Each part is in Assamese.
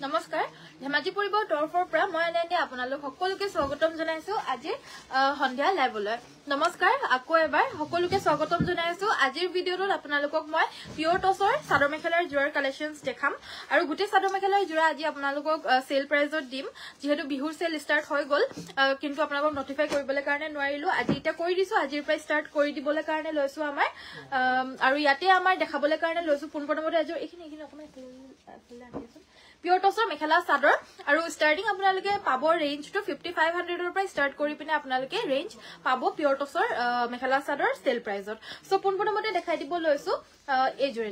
নমস্কাৰ ধেমাজি পৰিবৰ তৰফৰ পৰা মই আনি আপোনালোক সকলোকে স্বাগতম জনাইছো আজি সন্ধিয়া লাইভলৈ নমস্কাৰ আকৌ এবাৰ সকলোকে স্বাগতম জনাইছো আজিৰ ভিডিঅ'টোত আপোনালোকক মই পিওৰ টছৰ চাদৰ মেখেলাৰ জোৰাৰ কালেকশনছ দেখাম আৰু গুটি চাদৰ মেখেলাৰ জোৰা আজি আপোনালোকক সেল প্ৰাইজত দিম যেহেতু বিহুৰ সেল স্টাৰ্ট হৈ গল কিন্তু আপোনালোকক নটিফাই কৰিবলৈ কাৰণে নোৱাৰিলো আজি এটা কৰি দিছো আজিৰ পৰা স্টাৰ্ট কৰি দিবলৈ কাৰণে লৈছো আমাৰ আৰু ইয়াতে আমাৰ দেখাবলৈ কাৰণে লৈছো পোনপ্ৰথমতে আজি এইখিনি অকমান আনিছো Pure Tosser মেখেলা চাদৰ আৰু ষ্টাৰ্টিং আপোনালোকে পাব ৰেঞ্জ টু 5500 ৰ পৰা ষ্টাৰ্ট কৰি পিনে আপোনালোকে ৰেঞ্জ পাব Pure Tosser mekhela chador cell প্ৰাইজত সো পোনপ্ৰথমতে দেখাই দিব লৈছো এজোৰ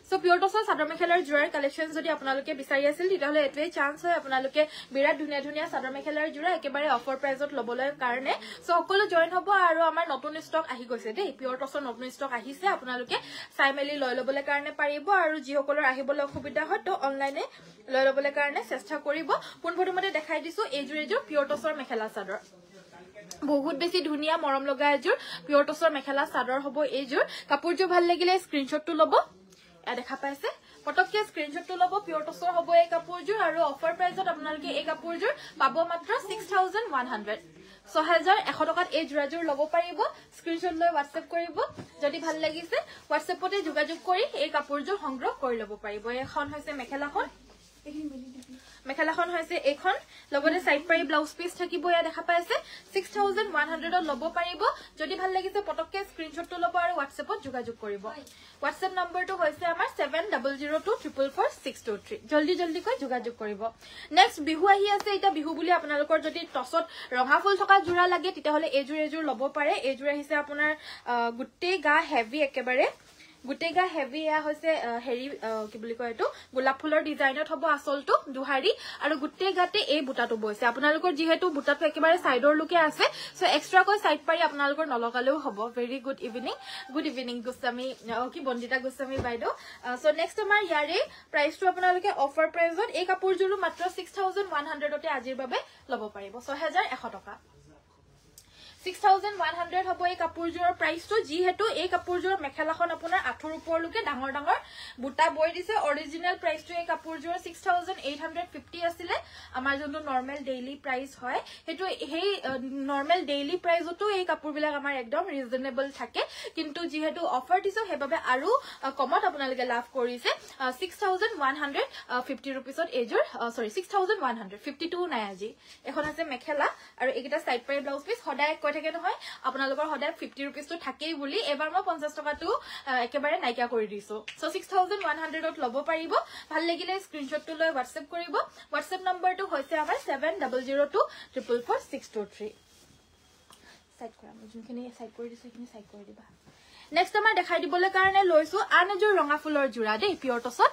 সো Pure Tosser চাদৰ মেখেলাৰ জোৰাৰ কালেকশন যদি আপোনালোকে বিচাৰি আছিল তেতিয়াহলে এটোৱে চান্স হয় আপোনালোকে বিৰাট ধুনীয়া ধুনীয়া চাদৰ মেখেলাৰ জোৰা একেবাৰে অফাৰ প্ৰাইজত লবলৈ কাৰণে সো সকলো জয়েন হ'ব আৰু আমাৰ নতুন ষ্টক আহি গৈছে দেই Pure Tosser নতুন ষ্টক আহিছে আপোনালোকে চাই মেলি লৈ লবলৈ কাৰণে পাৰিব আৰু যিসকলৰ আহিবলৈ অসুবিধা হয় তো অনলাইনে লৈ লবলৈ কাৰণে চেষ্টা কৰিব পোনপ্ৰথমতে দেখাই দিছো এজোৰ Pure Tosser মেখেলা চাদৰ বহুত বেছি ধুনীয়া মৰম লগা এজোৰ Pure Tosser মেখেলা চাদৰ হ'ব এজোৰ কাপোৰজোৰ ভাল লাগিলে স্ক্ৰিনশ্বটটো ল'ব এ দেখা পাইছে পটককে স্ক্ৰিনশ্বটটো ল'ব Pure Tosser হ'ব এই কাপোৰজোৰ আৰু অফাৰ প্ৰাইজত আপোনালোকে এই কাপোৰজোৰ পাব মাত্ৰ 6100 6100 টকাত এই জোৰাজোৰ ল'ব পাৰিব স্ক্ৰিনশ্বট লৈ WhatsApp কৰিব যদি ভাল লাগিছে WhatsAppতে যোগাযোগ কৰি এই কাপোৰজোৰ সংগ্ৰহ কৰি ল'ব পাৰিব এখন হৈছে মেখেলাখন মেখেলাখন হৈছে এখন লগতে সাইড পাৰি ব্লাউজ পিস থাকিব ইয়া দেখা পাইছে 6100 ত ল'ব পাৰিব যদি ভাল লাগিছে পটককে স্ক্ৰিনশ্বটটো ল'ব আৰু WhatsAppত যোগাযোগ কৰিব WhatsApp নম্বৰটো হৈছে আমাৰ 7002444623 জলদি কৈ যোগাযোগ কৰিব নেক্সট বিহু আহি আছে এটা বিহু বুলি আপোনালোকৰ যদি টছত ৰঙা ফুল থকা জোৰা লাগে তেতিয়াহলে এজোৰ ল'ব পাৰে এজোৰ আহিছে আপোনাৰ গুটে গা হেভি একেবাৰে গুটেগা হেভি এয়া হৈছে হেৰি কি বুলি কয় এটো গোলাপ ফুলৰ ডিজাইনত হ'ব আসলটো দুহাৰি আৰু গুটেগাতে এই বুটাটো বৈছে আপোনালোকৰ যেহেতু বুটাটো একেবাৰে সাইডৰ লুকে আছে সো এক্সট্ৰা কৈ সাইড পাৰি আপোনালোকৰ নলগালেও হ'ব ভেৰি গুড ইভিনিং গোস্বামী কি বন্দিতা গোস্বামী বাইদেউ সো নেক্সট আমাৰ ইয়াৰে প্ৰাইসটো আপোনালোকে অফাৰ প্ৰাইজত এই কাপোৰজোৰো মাত্ৰ 6100 তে আজিৰ বাবে ল'ব পাৰিব 6100 টকা 6100 হ'ব এই কাপোৰজোৰৰ প্ৰাইসটো যিহেতু এই কাপোৰজোৰৰ মেখেলাখন আপোনাৰ আঠৰ ওপৰলৈকে ডাঙৰ বুটা বৈ দিছে অৰিজিনাল প্ৰাইসটো এই কাপোৰজোৰৰ 6850 আছিল আমাৰ যোনটো নৰমাল ডেইলি প্ৰাইস হয় হেতু হেই নৰমাল ডেইলি প্ৰাইসটো এই কাপোৰবিলাক আমাৰ একদম ৰিজনেবল থাকে কিন্তু যেহেতু অফাৰ দিছো হেবাবে আৰু কমত আপোনালোকে লাভ কৰিছে 6150 रुपीसত এজোৰ সৰি 6152 নাই আজি এখন আছে মেখেলা আৰু এইটা সাইড পাই ব্লাউজ পিস সদায় থাকে নহয় আপোনালোকৰ সদায় 50 रुपीस তো থাকেই বুলি এবাৰ মই 50 টকাটো একেবাৰে নাইকা কৰি দিছো সো 6100 ত ল'ব পাৰিব ভাল লাগিলে স্ক্ৰিনশ্বটটো লৈ WhatsApp কৰিব WhatsApp নম্বৰটো হৈছে আমাৰ 7002444623 সাইড কৰা মই যোনখিনি সাইড কৰি দিছো সেইখিনি সাইড কৰি দিবা নেক্সট আমাৰ দেখাই দিবলৈ কাৰণে লৈছো আন এজোৰ ৰঙা ফুলৰ জোৰা দেই Pure Tosser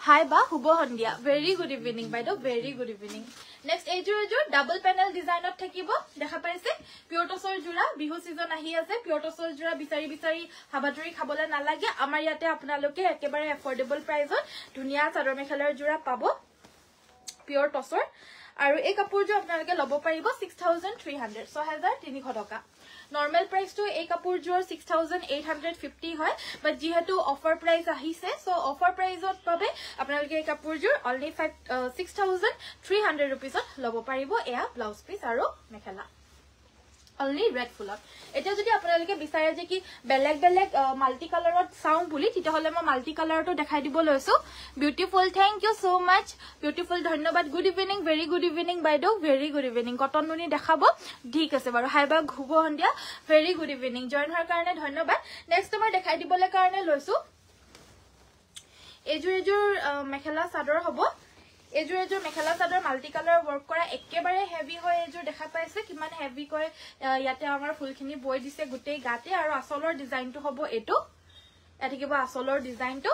হাই বা শুভ সন্ধিয়া ভেৰি গুড ইভিনিং বাইদেউ ভেৰি গুড ইভিনিং নেক্সট এজোৰ ডাবল প্যানেল ডিজাইনত থাকিব দেখা পাইছে Pure Tosser জোৰা বিহু সিজন আহি আছে Pure Tosser জোৰা বিচাৰি হাবাদৰি খাবলৈ নালাগে আমাৰ ইয়াতে আপোনালোকে একেবাৰে এফৰ্ডেবল প্ৰাইজত ধুনীয়া চাদৰ মেখেলাৰ জোৰা পাব Pure Tosser আৰু এই কাপোৰজোৰ আপোনালোকে ল'ব পাৰিব 6300 6300 টকা নৰমাল প্ৰাইস তো এই কাপোৰজোৰ 6850 হয় বাট যেহেতু অফাৰ প্ৰাইস আহিছে সো অফাৰ প্ৰাইসত পাবে আপোনালোকে এই কাপোৰজোৰ অনলি 6300 रुपीसত ল'ব পাৰিব এয়া ব্লাউজ পিস আৰু মেখেলা অনলি ৰেড ফুলত এটা যদি আপোনালোকে বিচাৰে যে কি বেলেগ মাল্টি কালাৰত চাও বুলি তেতিয়াহলে মই মাল্টি কালাৰটো দেখাই দিব লৈছো বিউটিফুল থ্যাংক ইউ সো মাচ বিউটিফুল ধন্যবাদ good evening very good evening বাইদেউ ভেৰি গুড ইভিনিং কটন নুনি দেখাব ঠিক আছে বাৰু হাই বা ঘুব হন্দিয়া ভেৰি গুড ইভিনিং জয়েন হোৱাৰ কাৰণে ধন্যবাদ নেক্সট মই দেখাই দিবলৈ কাৰণে লৈছো এজোৰ মেখেলা চাদৰ হ'ব এজোৰ mekhela chador multi colour work কৰা একেবাৰে হেভি হয় এজোৰ দেখা পাইছে কিমান হেভি কয় ইয়াতে আমাৰ ফুলখিনি বৈ দিছে গুটেই গাতে আৰু আসলৰ ডিজাইনটো হ'ব এটো এতে কিবা আসলৰ ডিজাইনটো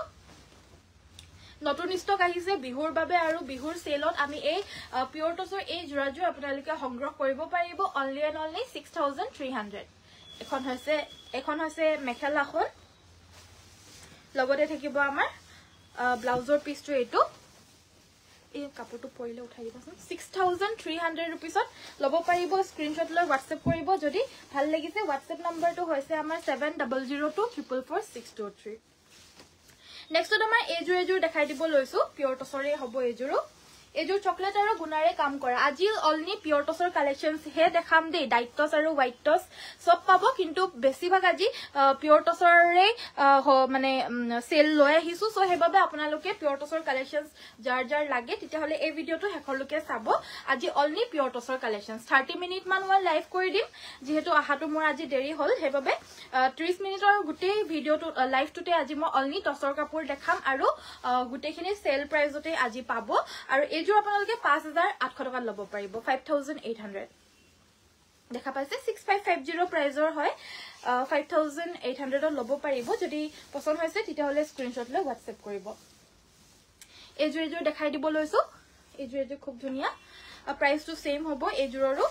নতুন ষ্টক আহিছে বিহুৰ বাবে আৰু বিহুৰ সেলত আমি এই Pure Tosser এই জোৰাজোৰ আপোনালোকে সংগ্ৰহ কৰিব পাৰিব অনলি এণ্ড অনলি 6300 এখন হৈছে মেখেলাখন লগতে থাকিব আমাৰ ব্লাউজৰ পিসটো এটো এই কাপোৰটো পৰিলে উঠাই দিবাচোন 6300 रुपीसত ল'ব পাৰিব স্ক্ৰিনশ্বট লৈ WhatsApp কৰিব যদি ভাল লাগিছে WhatsApp নম্বৰটো হৈছে আমাৰ 7002444623 নেক্সট আমাৰ এজোৰ দেখাই দিব লৈছো Pure Tosser হ'ব এজোৰ এযোৰ চকলেট আৰু গুণাৰে কাম কৰা আজি অলনি পিয়ৰ টছৰ কালেকশনস হে দেখাম দেই ডাইট টছ আৰু হোৱাইট টছ সব পাব কিন্তু বেছিভাগ আজি পিয়ৰ টছৰে মানে সেল লৈ আহিছো সো হেবাবে আপোনালোকে পিয়ৰ টছৰ কালেকশনস যাৰ যাৰ লাগে তেতিয়া হলে এই ভিডিওটো হেখৰলৈকে চাব আজি অলনি পিয়ৰ টছৰ কালেকশনস 30 মিনিট মান মই লাইভ কৰি দিম যেহেতু আহাটো মোৰ আজি দেৰি হল হেবাবে 30 মিনিটৰ গুটেই ভিডিওটো লাইভটোতে আজি মই অলনি টছৰ কাপোৰ দেখাম আৰু গুটেখিনি সেল প্ৰাইজতে আজি পাব আৰু এযোৰ আপোনালোকে 5800 টকা লব পাৰিব 5800 দেখা পাইছে 6550 প্ৰাইজৰ হয় 5800 লব পাৰিব যদি পছন্দ হৈছে তেতিয়া হলে স্ক্ৰিনশ্বট লৈ WhatsApp কৰিব এযোৰ দেখাই দিব লৈছো এযোৰ খুব ধুনিয়া প্ৰাইসটো সেম হ'ব এযোৰৰো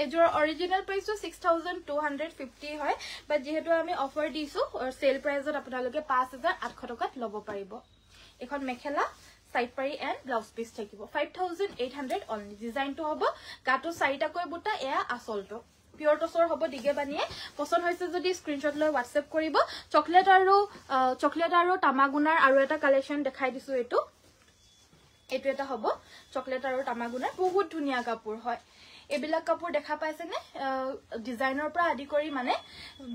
এযোৰ অৰিজিনাল প্ৰাইসটো 6250 হয় বাট যেহেতু আমি অফাৰ দিছো সেল প্ৰাইজত আপোনালোকে 5800 টকাত লব পাৰিব এখন মেখেলা সাইড পাৰি এন্ড ব্লাউজ পিস থাকিব 5800 অনলি ডিজাইনটো হ'ব গাটো চাৰিটাকৈ বুটা এয়া আসলটো পিয়ৰ টছৰ হ'ব দিগে বানিয়ে পছন্দ হৈছে যদি স্ক্ৰিনশ্বট লৈ WhatsApp কৰিব চকলেট আৰু তামাগুনাৰ আৰু এটা কালেকশন দেখাই দিছো এটো এটা হ'ব চকলেট আৰু তামাগুনাৰ বহুত ধুনিয়া কাপোৰ হয় এবিলা কাপোৰ দেখা পাইছে নে ডিজাইনৰ পৰা আদি কৰি মানে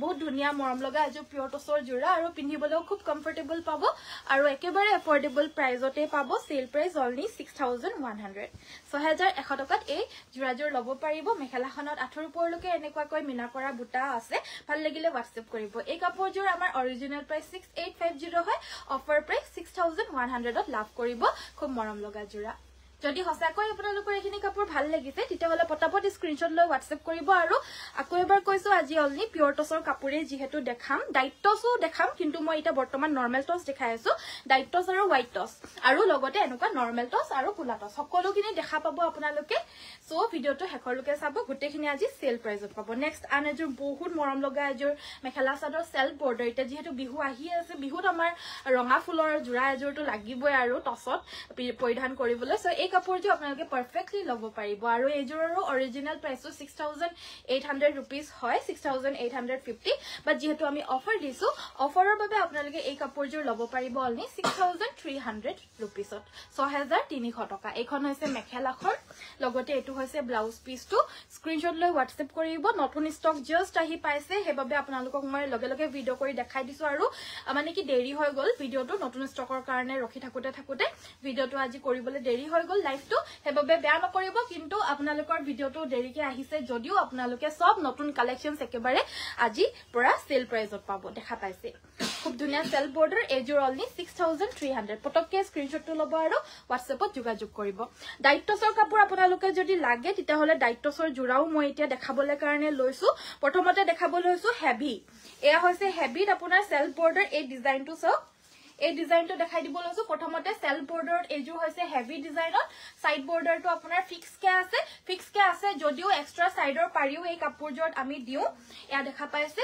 বহুত ধুনিয়া মৰম লগা আজো পিয়ৰ টছৰ জোৰা আৰু পিন্ধিবলৈও খুব কমফৰ্টেবল পাব আৰু একেবাৰে এফৰ্ডেবল প্ৰাইজতে পাব সেল প্ৰাইস অনলি 6100 6100 টকাত এই জোৰাজোৰ লব পাৰিব মেখেলাখনত আঠৰ ওপৰলৈকে এনেকুৱাকৈ মিনা কৰা বুটা আছে ভাল লাগিলে WhatsApp কৰিব এই কাপোৰজোৰ আমাৰ অৰিজিনাল প্ৰাইস 6850 হয় অফাৰ প্ৰাইস 6100 ত লাভ কৰিব খুব মৰম লগা জোৰা যদি হসাকৈ আপোনালোকৰ এখিনি কাপোৰ ভাল লাগিছে তেতিয়া হলে পটাপট স্ক্ৰিনশ্বট লৈ WhatsApp কৰিব আৰু আকৌ এবাৰ কৈছো আজি অলনি পিয়ৰ টছৰ কাপোৰে যেহেতু দেখাম ডাইট টছও দেখাম কিন্তু মই এটা বৰ্তমান নৰমাল টছ দেখাই আছো ডাইট টছ আৰু হোৱাইট টছ আৰু লগতে এনেকুৱা নৰমাল টছ আৰু কুলা টছ সকলোখিনি দেখা পাব আপোনালোকে সো ভিডিওটো হেখৰলৈকে চাব গুটেখিনি আজি সেল প্ৰাইজত পাব নেক্সট আন এযোৰ বহুত মৰম লগা এযোৰ মেখেলা চাদৰ সেলফ বৰ্ডাৰ এটা যেহেতু বিহু আহি আছে বিহুত আমাৰ ৰঙা ফুলৰ জোৰা এযোৰটো লাগিবই আৰু টছত পৰিধান কৰিবলৈ সো এই কাপোৰটো আপোনালোকে পাৰফেক্টলি লব পাৰিব আৰু এযোৰৰো অৰিজিনাল প্ৰাইসটো 6800 रुपीस হয় 6850 বাট যেহেতু আমি অফাৰ দিছো অফাৰৰ বাবে আপোনালোকে এই কাপোৰযোৰ লব পাৰিব অনলি 6300 रुपीसত 6300 টকা এখন হৈছে মেখেলাখন লগতে এটো হৈছে ব্লাউজ পিসটো স্ক্ৰিনশ্বট লৈ WhatsApp কৰিব নতুন ষ্টক জাস্ট আহি পাইছে হেবাবে আপোনালোকক মই লগে লগে ভিডিও কৰি দেখাই দিছো আৰু মানে কি দেৰি হৈ গল ভিডিওটো নতুন ষ্টকৰ কাৰণে ৰখি থাকুতে ভিডিওটো আজি কৰিবলৈ দেৰি হৈ গল লাইভটো হেবাবে বেয়া নকৰিব কিন্তু আপোনালোকৰ ভিডিওটো দেৰিকে আহিছে যদিও আপোনালোকে সব নতুন কালেকশনস একেবাৰে আজি পৰা সেল প্ৰাইজত পাব দেখা পাইছে খুব ধুনিয়া সেল বৰ্ডাৰ এযোৰ অনলি 6300 পটককে স্ক্ৰিনশ্বটটো লব আৰু WhatsAppত যোগাযোগ কৰিব ডাইট টছৰ কাপোৰ আপোনালোকে যদি লাগে তেতিয়া হলে ডাইট টছৰ জোৰাও মই এতিয়া দেখাবলৈ কাৰণে লৈছো প্ৰথমতে দেখাবলৈ লৈছো হেভি এয়া হৈছে হেভিত আপোনাৰ সেল বৰ্ডাৰ এই ডিজাইনটো সব এই ডিজাইনটো দেখাই দিব লৈছো প্ৰথমতে সেল বৰ্ডাৰত এযোৰ হৈছে হেভি ডিজাইনত সাইড বৰ্ডাৰটো আপোনাৰ ফিক্স কে আছে যদিও এক্সট্ৰা সাইডৰ পাৰিও এই কাপোৰজোৰত আমি দিও এয়া দেখা পাইছে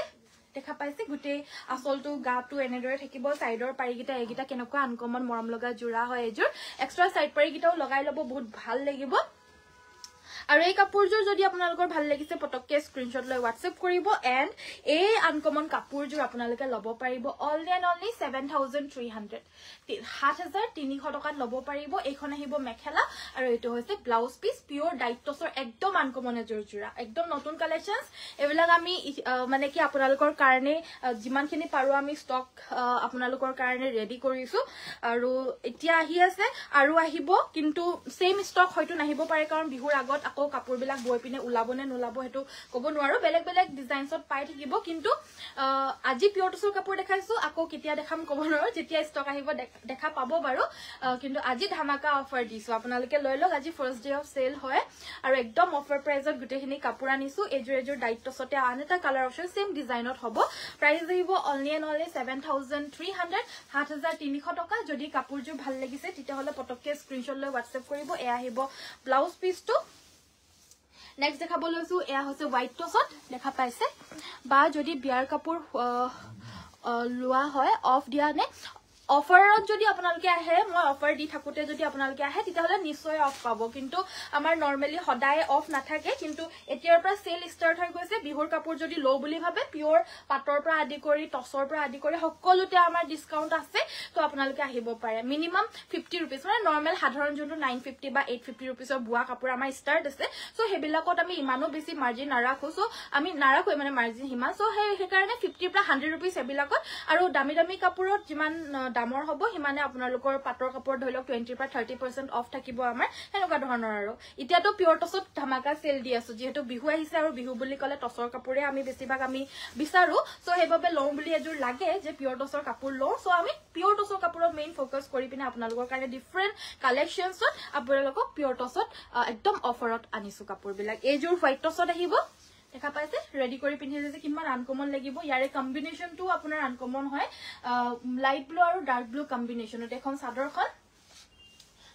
গুটে আসলটো গাটো এনেদৰে থাকিব সাইডৰ পাৰিগিটা এগিটা কেনেকুৱা আনকমন মৰম লগা জোৰা হয় এযোৰ এক্সট্ৰা সাইড পাৰিগিটাও লগাই লব বহুত ভাল লাগিব আৰু এই কাপোৰযোৰ যদি আপোনালোকৰ ভাল লাগিছে পটককে স্ক্ৰিনশ্বট লৈ WhatsApp কৰিব এন্ড এই আনকমন কাপোৰযোৰ আপোনালোকে লব পাৰিব অনলি 7300 7300 টকাত লব পাৰিব এইখন আহিব মেখেলা আৰু এটো হৈছে ব্লাউজ পিস পিওৰ ডাইট টছৰ একদম আনকমন এযোৰ জোৰা একদম নতুন কালেকশনস এবিলাক আমি মানে কি আপোনালোকৰ কাৰণে যিমানখিনি পাৰো আমি ষ্টক আপোনালোকৰ কাৰণে ৰেডি কৰিছো আৰু এতিয়া আহি আছে আৰু আহিব কিন্তু সেম ষ্টক হয়তো নাহিব পাৰে কাৰণ বিহুৰ আগত আকৌ কাপোৰ বিলাক বৈ পিনে উলাবনে নুলাব হেতু কব নোৱাৰো বেলেগ বেলেগ ডিজাইনছত পাই থাকিব কিন্তু আজি পিয়ৰ টছৰ কাপোৰ দেখাইছো আকৌ কেতিয়া দেখাম কব নোৱাৰো যেতিয়া ষ্টক আহিব দেখা পাব বাৰু কিন্তু আজি ধামাকা অফাৰ দিছো আপোনালোকে লৈ লওক আজি ফাৰ্স্ট ডে অফ সেল হয় আৰু একদম অফাৰ প্ৰাইজত গুটেখিনি কাপোৰ আনিছো এযোৰ ডাইট টছতে আন এটা কালাৰ অপচন সেম ডিজাইনত হ'ব প্ৰাইস আহিব অনলি 7300 7300 টকা যদি কাপোৰযোৰ ভাল লাগিছে তেতিয়া হলে পটককে স্ক্ৰিনশ্বট লৈ WhatsApp কৰিব এয়া আহিব ব্লাউজ পিসটো নেক্সট দেখাব লৈছো এয়া হৈছে হোৱাইট টছত দেখা পাইছে বা যদি বিয়াৰ কাপোৰ লোৱা হয় অফ দিয়া নে অফাৰত যদি আপোনালোকে আহে মই অফাৰ দি থাকোতে যদি আপোনালোকে আহে তেতিয়াহলে নিশ্চয় অফ পাব কিন্তু আমাৰ নৰমালি সদায় অফ নাথাকে কিন্তু এতিয়াৰ পৰা সেল ষ্টাৰ্ট হৈ গৈছে বিহুৰ কাপোৰ যদি লো বুলি ভাবে পিওৰ পাটৰ পৰা আদি কৰি টছৰ পৰা আদি কৰি সকলোতে আমাৰ ডিসকাউন্ট আছে তো আপোনালোকে আহিব পাৰে মিনিমাম 50 रुपीस মানে নৰমাল সাধাৰণ যোনটো 950 বা 850 रुपीसৰ বুৱা কাপোৰ আমাৰ ষ্টাৰ্ট আছে সো হেবিলাকত আমি ইমানো বেছি মাৰ্জিন নাৰাখো সো আমি নাৰাখো মানে মাৰ্জিন হিমা সো সেই কাৰণে 50 পৰা 100 रुपीस হেবিলাকত আৰু দামি দামি কাপোৰত যিমান দামৰ হ'ব হিমানে আপোনালোকৰ পাটৰ কাপোৰ ধৰিলক 20 পৰা 30% অফ থাকিব আমাৰ হেনকা ধৰণৰ আৰু ইতিয়াতো পিওৰ টছত ধামাকা সেল দি আছো যেহেতু বিহু আহিছে আৰু বিহু বুলি কলে টছৰ কাপোৰে আমি বেছিভাগ আমি বিচাৰো সো হেবাবে লও বুলি এজুৰ লাগে যে পিওৰ টছৰ কাপোৰ লও সো আমি পিওৰ টছৰ কাপোৰত মেইন ফোকাস কৰি পিনে আপোনালোকৰ কাৰণে ডিফাৰেন্ট কালেকশনছত আপোনালোকক পিওৰ টছত একদম অফাৰত আনিছো কাপোৰ বিলাক এজুৰ হোৱাইট টছত আহিব দেখা পাইছে ৰেডি কৰি পিন্ধিলে যে কিমান আনকমন লাগিব ইয়াৰে কম্বিনেশনটো আপোনাৰ আনকমন হয় লাইট ব্লু আৰু ডাৰ্ক ব্লু কম্বিনেশনত এখন সাদৰখন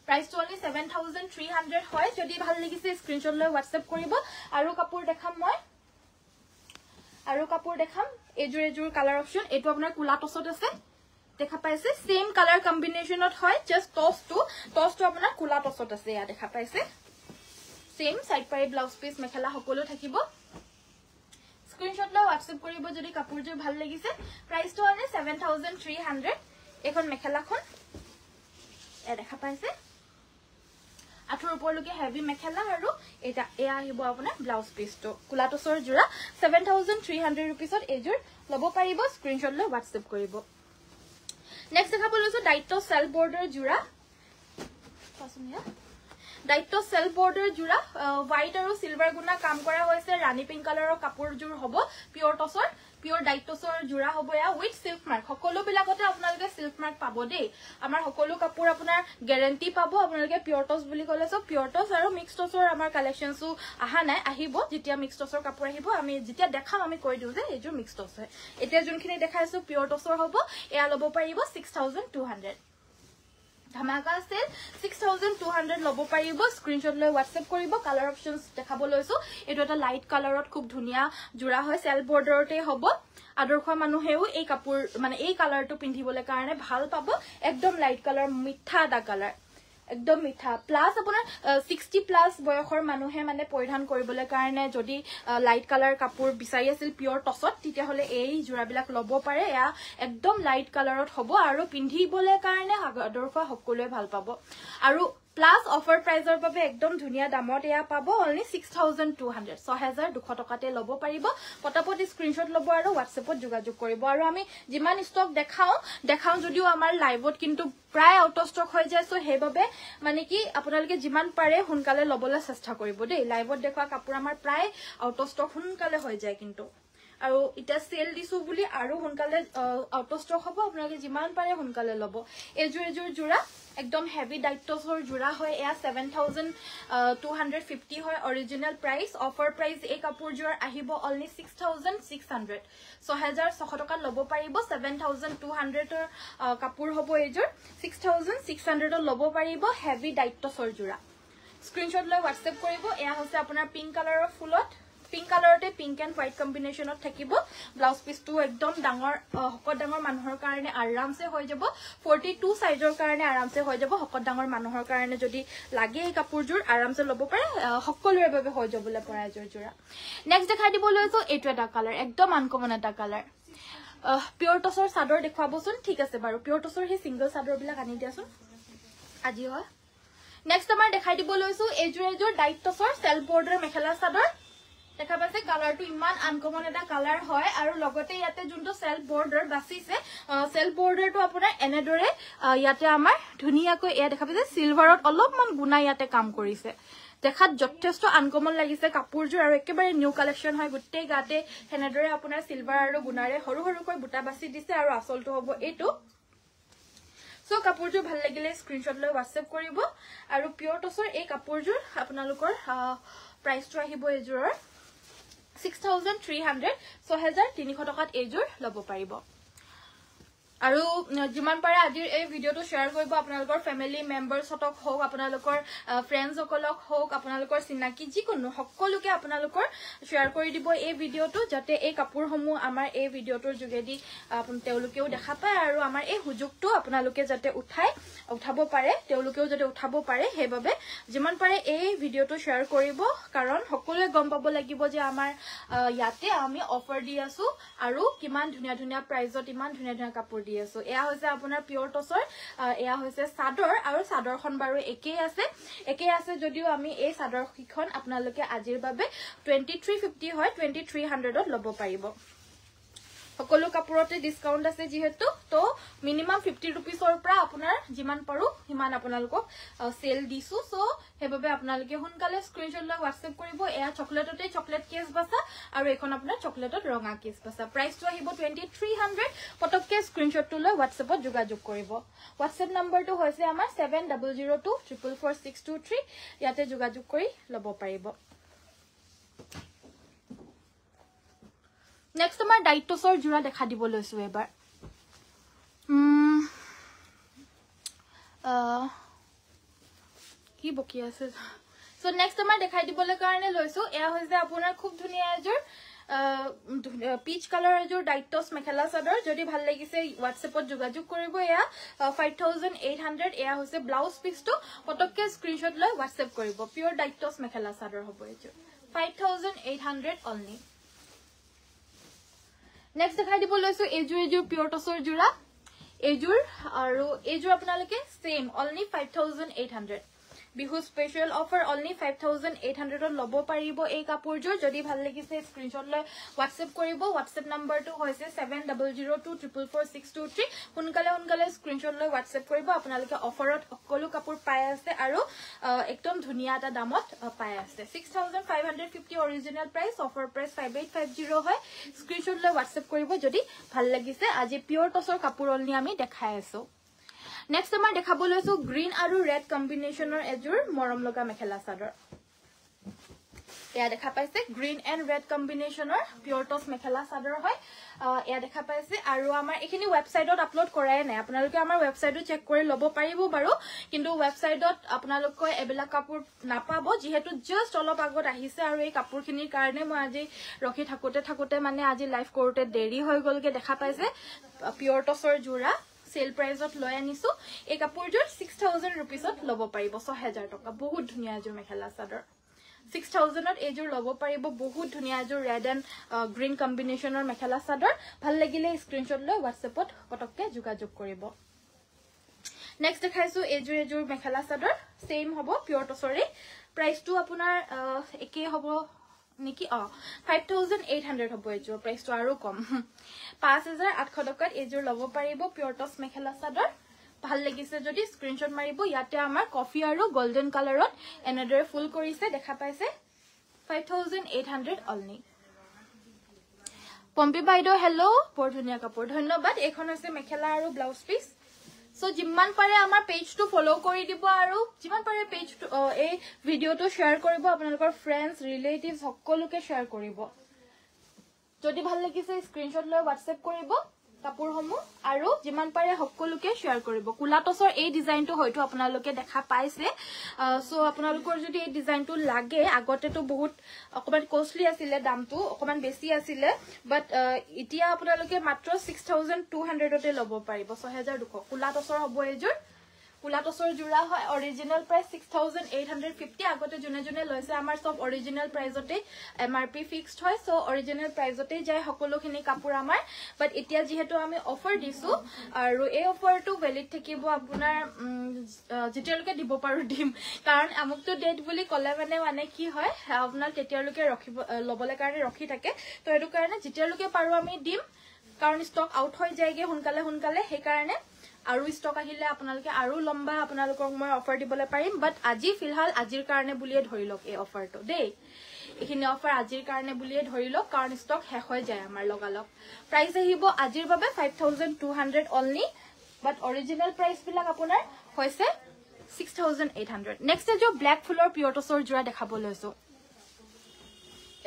প্ৰাইস তো অনলি 7300 হয় যদি ভাল লাগিছে স্ক্ৰিনশ্বট লৈ WhatsApp কৰিব আৰু কাপোৰ দেখাম মই আৰু কাপোৰ দেখাম এজুৰ কালাৰ অপচন এটো আপোনাৰ কুলা টছত আছে দেখা পাইছে সেম কালাৰ কম্বিনেশনত হয় জাস্ট টছটো আপোনাৰ কুলা টছত আছে ইয়া দেখা পাইছে সেম সাইড পাৰি ব্লাউজ পিস মেখেলা সকলো থাকিব স্ক্ৰিনশ্বট লৈ WhatsApp কৰিব যদি কাপোৰজোৰ ভাল লাগিছে প্ৰাইস তো অনলি 7300 এখন মেখেলাখন এ দেখা পাইছে আঠুৰ ওপৰলৈকে হেভি মেখেলা আৰু এটা এ আহিব আপোনাৰ ব্লাউজ পিসটো কুলা টছৰ জোৰা 7300 रुपीसত এজুৰ লব পাৰিব স্ক্ৰিনশ্বট লৈ WhatsApp কৰিব নেক্সট দেখা পালৈছো দায়িত্ব সেল বৰ্ডাৰ জোৰা পাছনিয়া দায়িত্ব সেল বৰ্ডাৰ জোৰা হোৱাইট আৰু সিলভাৰ গুণা কাম কৰা হৈছে ৰাণী পিংক কালাৰৰ কাপোৰ জোৰ হ'ব পিওৰ টছৰ পিওৰ ডাইটছৰ জোৰা হ'ব ইয়া উইথ সিল্ক মাৰ্ক সকলো বিলাকতে আপোনালোকে সিল্ক মাৰ্ক পাব দেই আমাৰ সকলো কাপোৰ আপোনাৰ গ্যাৰান্টি পাব আপোনালোকে পিওৰ টছ বুলি ক'লে সব পিওৰ টছ আৰু মিক্স টছৰ আমাৰ কালেকশনসু আহা নাই আহিব যেতিয়া মিক্স টছৰ কাপোৰ আহিব আমি যেতিয়া দেখাম আমি কৈ দিও যে এজুৰ মিক্স টছ হয় এতিয়া যোনখিনি দেখাইছো পিওৰ টছৰ হ'ব এয়া লব পাৰিব 6200 ধামাকা সেল 6200 লব পাৰিব স্ক্ৰিনশ্বট লৈ WhatsApp কৰিব কালাৰ অপচনস দেখাব লৈছো এটো এটা লাইট কালাৰত খুব ধুনিয়া জোৰা হয় সেল বৰ্ডাৰতে হ'ব আদৰ্শ মানুহেও এই কাপোৰ মানে এই কালাৰটো পিন্ধিবলৈ কাৰণে ভাল পাব একদম লাইট কালাৰ মিঠা দা কালাৰ একদম মিঠা প্লাস আপোনাৰ 60 প্লাস বয়সৰ মানুহে মানে পৰিধান কৰিবলৈ কাৰণে যদি লাইট কালাৰ কাপোৰ বিচাৰি আছিল পিওৰ টছত তেতিয়া হলে এই জোৰাবিলাক লব পাৰে এয়া একদম লাইট কালাৰত হ'ব আৰু পিন্ধিবলৈ কাৰণে আদৰ্শ সকলোৱে ভাল পাব আৰু প্লাস অফাৰ প্ৰাইজৰ বাবে একদম ধুনিয়া দামত এয়া পাব অনলি 6200 6200 টকাতে লব পাৰিব পটাপট স্ক্ৰিনশ্বট লব আৰু WhatsAppত যোগাযোগ কৰিব আৰু আমি যিমান ষ্টক দেখাও যদিও আমাৰ লাইভত কিন্তু প্ৰায় আউট অফ ষ্টক হৈ যায় সো হেবাবে মানে কি আপোনালোকে যিমান পাৰে হুনকালে লবলৈ চেষ্টা কৰিব দেই লাইভত দেখুৱা কাপোৰ আমাৰ প্ৰায় আউট অফ ষ্টক হুনকালে হৈ যায় কিন্তু আৰু এটা সেল দিছো বুলি আৰু হুনকালে আউট অফ ষ্টক হ'ব আপোনালোকে যিমান পাৰে হুনকালে লব এজুৰ জোৰা একদম হেভি ডাইটছৰ জোৰা হয় এয়া 7250 হয় অৰিজিনাল প্ৰাইস অফাৰ প্ৰাইস এই কাপোৰ জোৰ আহিব অনলি 6600 6600 টকা লব পাৰিব 7200 ৰ কাপোৰ হ'ব এজুৰ 6600 লব পাৰিব হেভি ডাইটছৰ জোৰা স্ক্ৰিনশ্বট লৈ WhatsApp কৰিব এয়া হৈছে আপোনাৰ পিংক কালাৰৰ ফুলত পিংক কালাৰতে পিংক এণ্ড হোৱাইট কম্বিনেশনত থাকিব ব্লাউজ পিসটো একদম ডাঙৰ হকত ডাঙৰ মানুহৰ কাৰণে আৰামসে হৈ যাব 42 সাইজৰ কাৰণে আৰামসে হৈ যাব হকত ডাঙৰ মানুহৰ কাৰণে যদি লাগে এই কাপোৰজোৰ আৰামসে লব পাৰে সকলোৰে বাবে হৈ যাবলৈ পৰা এজোৰ জোৰা নেক্সট দেখাই দিব লৈছো এটো এটা কালাৰ একদম আনকমন এটা কালাৰ পিওৰ টছৰ সাদৰ দেখাবচোন ঠিক আছে বাৰু পিওৰ টছৰ হে সিঙ্গল সাদৰ বিলাক আনি দিয়াচোন আজি হয় নেক্সট আমাৰ দেখাই দিব লৈছো এজোৰ ডাইট টছৰ সেল বৰ্ডাৰ মেখেলা সাদৰ দেখা পাইছে কালাৰটো ইমান আনকমন এটা কালাৰ হয় আৰু লগতে ইয়াতে যোনটো সেল বৰ্ডাৰ বাছিছে সেল বৰ্ডাৰটো আপোনাৰ এনেদৰে ইয়াতে আমাৰ ধুনিয়াকৈ এয়া দেখা পাইছে সিলভাৰত অলপমান গুণা ইয়াতে কাম কৰিছে দেখাত যথেষ্ট আনকমন লাগিছে কাপোৰজোৰ আৰু একেবাৰে নিউ কালেকশন হয় গুটেই গাতে হেনেদৰে আপোনাৰ সিলভাৰ আৰু গুণাৰে হৰু হৰুকৈ বুটা বাছি দিছে আৰু আসলটো হ'ব এটো সো কাপোৰজোৰ ভাল লাগিলে স্ক্ৰিনশ্বট লৈ WhatsApp কৰিব আৰু পিওৰ টছৰ এই কাপোৰজোৰ আপোনালোকৰ প্ৰাইসটো আহিব এজোৰৰ 6300 6300 টকাত এজোৰ লব পাৰিব আৰু যিমান পাৰে আজিৰ এই ভিডিওটো শেয়াৰ কৰিব আপোনালোকৰ ফ্যামিলি মেম্বাৰছতক হোক আপোনালোকৰ ফ্ৰেণ্ডসকলক হোক আপোনালোকৰ চিনাকি যিকোনো সকলোকে আপোনালোকৰ শেয়াৰ কৰি দিব এই ভিডিওটো যাতে এই কাপোৰসমূহ আমাৰ এই ভিডিওটোৰ যোগেদি তেওঁলোকেও দেখা পায় আৰু আমাৰ এই সুযোগটো আপোনালোকে যাতে উঠাব পাৰে তেওঁলোকেও যাতে উঠাব পাৰে হেবাবে যিমান পাৰে এই ভিডিওটো শেয়াৰ কৰিব কাৰণ সকলোৱে গম পাব লাগিব যে আমাৰ ইয়াতে আমি অফাৰ দি আছো আৰু কিমান ধুনীয়া ধুনীয়া প্ৰাইজত ইমান ধুনীয়া ধুনীয়া কাপোৰ দি আছো এয়া হৈছে আপোনাৰ পিওৰ টছৰ এয়া হৈছে চাদৰ আৰু চাদৰখন বাৰু একেই আছে যদিও আমি এই চাদৰখন আপোনালোকে আজিৰ বাবে 2350 হয় 2300 ত ল'ব পাৰিব সকলো কাপোৰতে ডিসকাউন্ট আছে যেহেতু তো মিনিমাম 50 रुपीसৰ পৰা আপোনাৰ যিমান পাৰো হিমান আপোনালোকক সেল দিছো সো হেবাবে আপোনালোকে হুনকালে স্ক্ৰিনশ্বট লৈ WhatsApp কৰিব এয়া চকলেটতে চকলেট কেছ বাছা আৰু এখন আপোনাৰ চকলেটত ৰঙা কেছ বাছা প্ৰাইসটো আহিব 2300 পটককে স্ক্ৰিনশ্বটটো লৈ WhatsAppত যোগাযোগ কৰিব WhatsApp নম্বৰটো হৈছে আমাৰ 7002444623 ইয়াতে যোগাযোগ কৰি ল'ব পাৰিব Next আমাৰ ডাইটছৰ জোৰা দেখা দিব লৈছো এবাৰ কি বকি আছে সো নেক্সট আমাৰ দেখাই দিবলৈ কাৰণে লৈছো এয়া হৈছে আপোনাৰ খুব ধুনীয়া এজোৰ পিচ কালাৰ এজোৰ ডাইটছ মেখেলা চাদৰ যদি ভাল লাগিছে WhatsAppত যোগাযোগ কৰিব এয়া 5800 এয়া হৈছে ব্লাউজ পিচটো পটককে স্ক্ৰিনশ্বট লৈ WhatsApp কৰিব পিওৰ ডাইটছ মেখেলা চাদৰ হ'ব এজোৰ 5800 only Next দেখাই দিব লৈছো এজোৰ পিওৰ টছৰ জোৰা এজোৰ আৰু এজোৰ আপোনালোকে same only 5800 Bihu special offer only 5800 ত ল'ব পাৰিব এই কাপোৰজোৰ যদি ভাল লাগিছে স্ক্ৰিনশ্বট লৈ WhatsApp কৰিব WhatsApp নম্বৰটো হৈছে 7002444623 হুনকালে স্ক্ৰিনশ্বট লৈ WhatsApp কৰিব আপোনালোকে অফাৰত সকলো কাপোৰ পাই আছে আৰু একদম ধুনীয়া এটা দামত পাই আছে 6550 অৰিজিনাল প্ৰাইস অফাৰ প্ৰাইস 5850 হয় স্ক্ৰিনশ্বট লৈ WhatsApp কৰিব যদি ভাল লাগিছে আজি পিওৰ টছৰ কাপোৰ অলনি আমি দেখাই আছো Next আমাৰ দেখাব লৈছো গ্ৰীন আৰু ৰেড কম্বিনেশনৰ এজোৰ মৰম লগা মেখেলা চাদৰ এয়া দেখা পাইছে গ্ৰীন এণ্ড ৰেড কম্বিনেশনৰ পিওৰ টছ মেখেলা চাদৰ হয় এয়া দেখা পাইছে আৰু আমাৰ এখিনি ৱেবসাইটত আপলোড কৰাই নাই আপোনালোকে আমাৰ ৱেবসাইটটো চেক কৰি ল'ব পাৰিব বাৰু কিন্তু ৱেবসাইটত আপোনালোকে এবেলা কাপোৰ নাপাব যেহেতু জাস্ট অলপ আগত আহিছে আৰু এই কাপোৰখিনিৰ কাৰণে মই আজি ৰখি থাকোতে মানে আজি লাইভ কৰোতে দেৰি হৈ গলগে দেখা পাইছে পিওৰ টছৰ জোৰা সেল প্ৰাইজত লৈ আনিছো এই কাপোৰজোৰ 6000 रुपीसত ল'ব পাৰিব 6000 টকা বহুত ধুনীয়া এজোৰ মেখেলা চাদৰ 6000 ত এজোৰ ল'ব পাৰিব বহুত ধুনীয়া এজোৰ red and green কম্বিনেশনৰ mekhela chador ভাল লাগিলে স্ক্ৰিনশ্বট লৈ WhatsAppত পটককে যোগাযোগ কৰিব নেক্সট দেখাইছো এজোৰ মেখেলা চাদৰ সেম হ'ব পিওৰ টছৰে প্ৰাইসটো আপোনাৰ একে হ'ব Niki 5800 হ'ব এজোৰ প্ৰাইসটো আৰু কম 5800 টকাত এজোৰ ল'ব পাৰিব পিওৰ টছ মেখেলা চাদৰ ভাল লাগিছে যদি স্ক্ৰিনশ্বট মাৰিব ইয়াতে আমাৰ কফি আৰু গোল্ডেন কালাৰত এনেদৰে ফুল কৰিছে দেখা পাইছে 5800 only পম্পি বাইদেউ হেল্ল বৰ ধুনীয়া কাপোৰ ধন্যবাদ এখন আছে মেখেলা আৰু ব্লাউজ পিস So যিমান পাৰে আমাৰ পেজটো ফলো কৰি দিব আৰু যিমান পাৰে পেজটো এই ভিডিওটো শেয়াৰ কৰিব আপোনালোকৰ ফ্ৰেণ্ডছ ৰিলেটিভছ সকলোকে শেয়াৰ কৰিব যদি ভাল লাগিছে স্ক্ৰিনশ্বট লৈ WhatsApp কৰিব কাপোৰসমূহ আৰু যিমান পাৰে সকলোকে শেয়াৰ কৰিব কুলাটছৰ এই ডিজাইনটো হয়তো আপোনালোকে দেখা পাইছে সো আপোনালোকৰ যদি এই ডিজাইনটো লাগে আগতেটো বহুত অকমান কষ্টলি আছিল দামটো অকমান বেছি আছিল বাট ইতিয়া আপোনালোকে মাত্ৰ 6200 তে ল'ব পাৰিব 6200 কুলাটছৰ হ'ব এজোৰ কুলাটছৰ জোৰা হয় অৰিজিনাল প্ৰাইস 6850 আগতে জুনে লৈছে আমাৰ সব অৰিজিনাল প্ৰাইসতে MRP ফিক্সড হয় সো অৰিজিনাল প্ৰাইসতে যায় সকলোখিনি কাপোৰ আমাৰ বাট এতিয়া যেহেতু আমি অফাৰ দিছো আৰু এই অফাৰটো ভ্যালিড থাকিব আপোনাৰ যেতিয়ালৈকে দিব পাৰো দিম কাৰণ আমুকটো ডেট বুলি কলে মানে কি হয় আপোনাৰ তেতিয়ালৈকে ৰখিব লবলে কাৰণে ৰখি থাকে তো এটো কাৰণে যেতিয়ালৈকে পাৰো আমি দিম কাৰণ ষ্টক আউট হৈ যায়গে হুনকালে সেই কাৰণে আৰু ষ্টক আহিলে আপোনালোকে আৰু লম্বা আপোনালোকক মই অফাৰ দিবলৈ পাৰিম বাট আজি ফিলহাল আজিৰ কাৰণে বুলিয়ে ধৰি লওক এই অফাৰটো দেই এখিনি অফাৰ আজিৰ কাৰণে বুলিয়ে ধৰি লওক কাৰণ ষ্টক শেষ হৈ যায় আমাৰ লগালক প্ৰাইস আহিব আজিৰ বাবে 5200 only বাট অৰিজিনাল প্ৰাইস বিলাক আপোনাৰ হৈছে 6800 নেক্সট এজো ব্ল্যাক ফুলৰ পিওৰ টছৰ জোৰা দেখাব লৈছো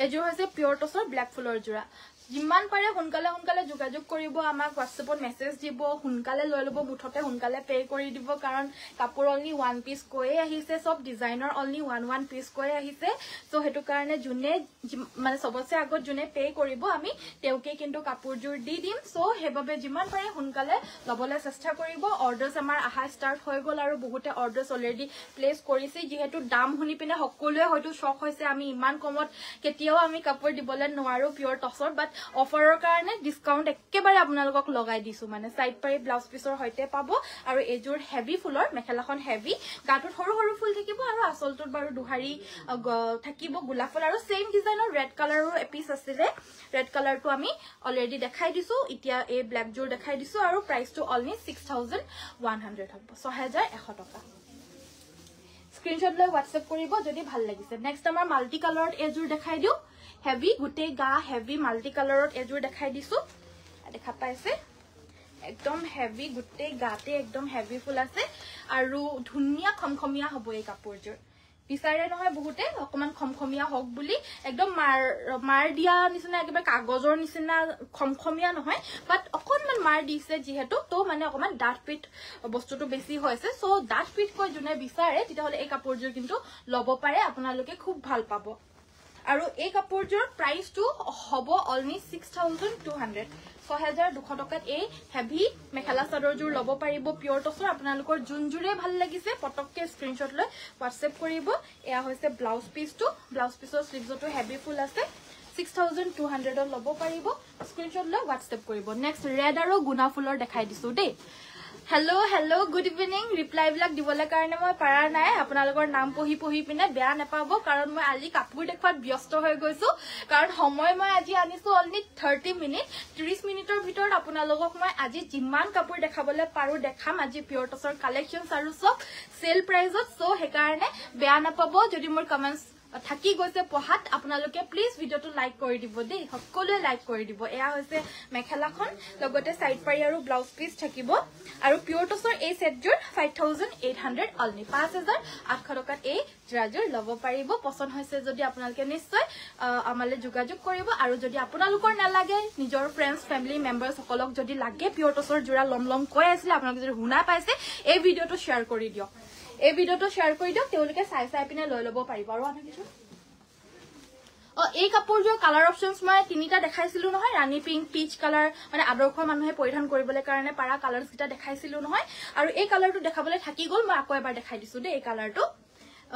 এজো হৈছে পিওৰ টছৰ ব্ল্যাক ফুলৰ জোৰা যিমান পাৰে সোনকালে সোনকালে যোগাযোগ কৰিব আমাক WhatsAppত মেছেজ দিব সোনকালে লৈ লব মুঠতে সোনকালে পে কৰি দিব কাৰণ কাপোৰ অনলি 1 পিস কৈয়ে আহিছে সব ডিজাইনৰ অনলি 1 পিস কৈয়ে আহিছে সো হেতু কাৰণে জুনে মানে সবতছে আগত জুনে পে কৰিব আমি তেওকে কিন্তু কাপোৰজোৰ দি দিম সো হেবাবে যিমান পাৰে সোনকালে লবলে চেষ্টা কৰিব অৰ্ডাৰছ আমাৰ আহা ষ্টাৰ্ট হৈ গল আৰু বহুতে অৰ্ডাৰছ অলৰেডি প্লেস কৰিছে যেহেতু দাম শুনি পিনে সকলোৱে হয়তো শক হৈছে আমি ইমান কমত কেতিয়াও আমি কাপোৰ দিবলে নোৱাৰো পিওৰ টছৰ বাট অফাৰৰ কাৰণে ডিসকাউন্ট একেবাৰে আপোনালোকক লগাই দিছো মানে সাইড পাৰি ব্লাউজ পিসৰ হৈতে পাবো আৰু এজোৰ হেভি ফুলৰ মেখেলাখন হেভি গাটোত সৰু সৰু ফুল থাকিব আৰু আসলটোত বাৰু দুহাৰি থাকিব গোলাপ ফুল আৰু সেম ডিজাইনৰ ৰেড কালাৰৰ এপিস আছিল ৰেড কালাৰটো আমি অলৰেডি দেখাই দিছো এতিয়া এই ব্ল্যাক জোৰ দেখাই দিছো আৰু প্ৰাইসটো অনলি 6100 হ'ব 6100 টকা স্ক্ৰিনশ্বট লৈ WhatsApp কৰিব যদি ভাল লাগিছে নেক্সট আমাৰ মাল্টি কালাৰত এজোৰ দেখাই দিও হেভি গুটে গা হেভি মাল্টি কালাৰত এজোৰ দেখাই দিছো দেখা পাইছে একদম হেভি গুটে গাতে একদম হেভি ফুল আছে আৰু ধুনিয়া খমখমিয়া হ'ব এই কাপোৰজোৰ বিচাৰে নহয় বহুতে অকমান খমখমিয়া হক বুলি একদম মাৰ দিয়া নিচিনা একেবাৰে কাগজৰ নিচিনা খমখমিয়া নহয় বাট অকনমান মাৰ দিছে যেহেতু তো মানে অকমান ডাঠ পিট বস্তুটো বেছি হৈছে সো ডাঠ পিট কয় জুনে বিচাৰে তেতিয়াহলে এই কাপোৰজোৰ কিন্তু লব পাৰে আপোনালোকে খুব ভাল পাব আৰু এই কাপোৰজোৰ প্ৰাইসটো হ'ব অনলি 6200 6200 টকাত এই হেভি মেখেলা চাদৰজোৰ লব পাৰিব পিওৰ টছৰ আপোনালোকৰ জুনজুৰে ভাল লাগিছে পটককে স্ক্ৰিনশ্বট লৈ WhatsApp কৰিব এয়া হৈছে ব্লাউজ পিসটো ব্লাউজ পিসৰ স্লিভজটো হেভি ফুল আছে 6200 লব পাৰিব স্ক্ৰিনশ্বট লৈ WhatsApp কৰিব নেক্সট ৰেড আৰু গুনা ফুলৰ দেখাই দিছো দেই হেল্ল গুড ইভিনিং ৰিপ্লাই বিলাক দিবলে কাৰণে মই পাৰা নাই আপোনালোকৰ নাম পঢ়ি পিনে বেয়া নাপাব কাৰণ মই আজি কাপোৰ দেখুৱাত ব্যস্ত হৈ গৈছো কাৰণ সময় মই আজি আনিছো অনলি 30 মিনিট 30 মিনিটৰ ভিতৰত আপোনালোকক মই আজি যিমান কাপোৰ দেখাবলে পাৰো দেখাম আজি পিওৰ টছৰ কালেকশনছ আৰু সব সেল প্ৰাইজত সো হে কাৰণে বেয়া নাপাব যদি মোৰ কমেন্টস থাকি গৈছে পঢ়াত আপোনালোকে প্লিজ ভিডিওটো লাইক কৰি দিব দেই সকলোৱে লাইক কৰি দিব এয়া হৈছে মেখেলাখন লগতে সাইড পাৰি আৰু ব্লাউজ পিস থাকিব আৰু পিওৰ টছৰ এই সেটজোৰ 5800 অনলি 5800 টকাত এই জোৰাজোৰ লব পাৰিব পছন্দ হৈছে যদি আপোনালোকে নিশ্চয় আমালে যোগাযোগ কৰিব আৰু যদি আপোনালোকৰ নালাগে নিজৰ ফ্ৰেন্ডছ ফ্যামিলি মেম্বাৰছ সকলক যদি লাগে পিওৰ টছৰ জোৰা লম কৈ আছিল আপোনালোকে যদি শুনা পাইছে এই ভিডিওটো শেয়াৰ কৰি দিয়ক এই ভিডিওটো শেয়াৰ কৰি দিয়ক তেওঁলোকে চাই পিনে লৈ লব পাৰিব আৰু আন কিছু এই কাপোৰজোৰ কালাৰ অপশনস মই তিনিটা দেখাইছিলো নহয় ৰানী পিংক পিচ কালাৰ মানে আদৰ্শ মানুহে পৰিধান কৰিবলৈ কাৰণে পাৰা কালাৰস কিটা দেখাইছিলো নহয় আৰু এই কালাৰটো দেখাবলৈ থাকি গল মই আকৌ এবাৰ দেখাই দিছো দে এই কালাৰটো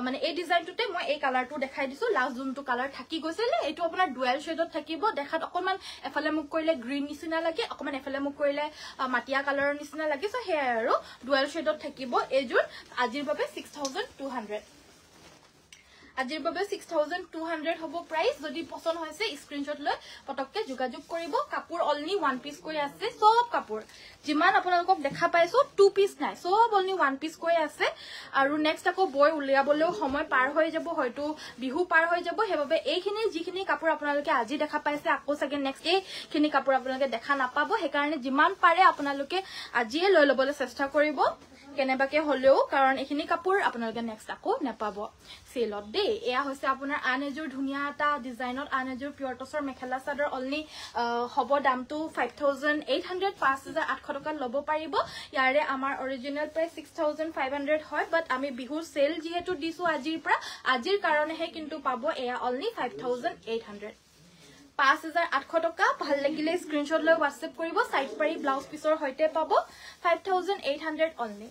মানে এই ডিজাইনটোতে মই এই কালাৰটো দেখাই দিছো লাষ্ট জুনটো কালাৰ থাকি গৈছিল এটো আপোনাৰ ডুৱেল শেডত থাকিব দেখাত অকমান এফালে মুখ কৰিলে গ্ৰীন নিচিনা লাগে অকমান এফালে মুখ কৰিলে মাটিয়া কালাৰৰ নিচিনা লাগে সো হে আৰু ডুৱেল শেডত থাকিব এজোৰ আজিৰ বাবে 6200 আজিৰ বাবে 6200 হ'ব প্ৰাইস যদি পছন্দ হৈছে স্ক্ৰিনশ্বট লৈ পটককে যোগাযোগ কৰিব কাপোৰ অনলি 1 পিস কৈ আছে সব কাপোৰ যিমান আপোনালোকক দেখা পাইছো 2 পিস নাই সব অনলি 1 পিস কৈ আছে আৰু নেক্সট আকৌ বয় উলিয়াবলৈও সময় পাৰ হৈ যাব হয়তো বিহু পাৰ হৈ যাব হেবাবে এইখিনি যিখিনি কাপোৰ আপোনালোকে আজি দেখা পাইছে আকৌ সগে নেক্সট এইখিনি কাপোৰ আপোনালোকে দেখা নাপাব হে কাৰণে যিমান পাৰে আপোনালোকে আজিয়ে লৈ লবলৈ চেষ্টা কৰিব কেনেবাকে হলেও কাৰণ এইখিনি কাপোৰ আপোনালোকে নেক্সট আকৌ নাপাব সেলত দে এয়া হৈছে আপোনাৰ আন এজোৰ ধুনিয়া এটা ডিজাইনত আন এজোৰ পিওৰ টছৰ মেখেলা চাদৰ অনলি হ'ব দামটো 5800 5800 টকা লব পাৰিব ইয়াৰে আমাৰ অৰিজিনাল প্ৰাইস 6500 হয় বাট আমি বিহু সেল যেহেতু দিছো আজিৰ কাৰণেহে কিন্তু পাব এয়া অনলি 5800 5800 টকা ভাল লাগিলে স্ক্ৰিনশ্বট লৈ WhatsApp কৰিব সাইড পাৰি ব্লাউজ পিসৰ হৈতে পাব 5800 অনলি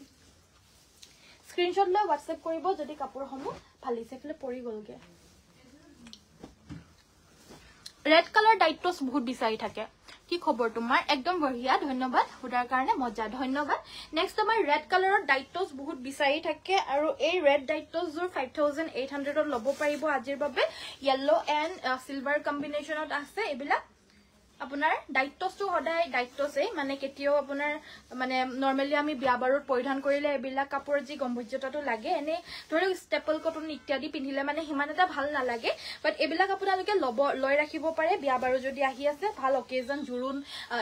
স্ক্ৰিনশ্বট লৈ WhatsApp কৰিব যদি কাপোৰ সমূহ ভালিছে ফলে পৰি গলগে ৰেড কালাৰ ডাইটস বহুত বিচাৰি থাকে কি খবৰ তোমাৰ একদম বঢ়িয়া ধন্যবাদ হুদাৰ কাৰণে মজা ধন্যবাদ নেক্সট আমাৰ ৰেড কালাৰৰ ডাইটস বহুত বিচাৰি থাকে আৰু এই ৰেড ডাইটস জোৰ 5800 ত লব পাৰিব আজিৰ বাবে yellow and silver কম্বিনেশনত আছে এবিলা আপোনাৰ ডাইটসটো হদাই ডাইটসে মানে কেতিয়াও আপোনাৰ মানে নৰমালি আমি বিয়া বাৰত পৰিধান কৰিলে এবিলা কাপোৰ যি গম্ভীৰ্যতাটো লাগে এনে ধৰি ষ্টেপল কটন ইত্যাদি পিন্ধিলে মানে হিমান এটা ভাল নালাগে বাট এবিলা আপোনালোকে লৈ ৰাখিব পাৰে বিয়া বাৰ যদি আহি আছে ভাল অকেজন জুৰুন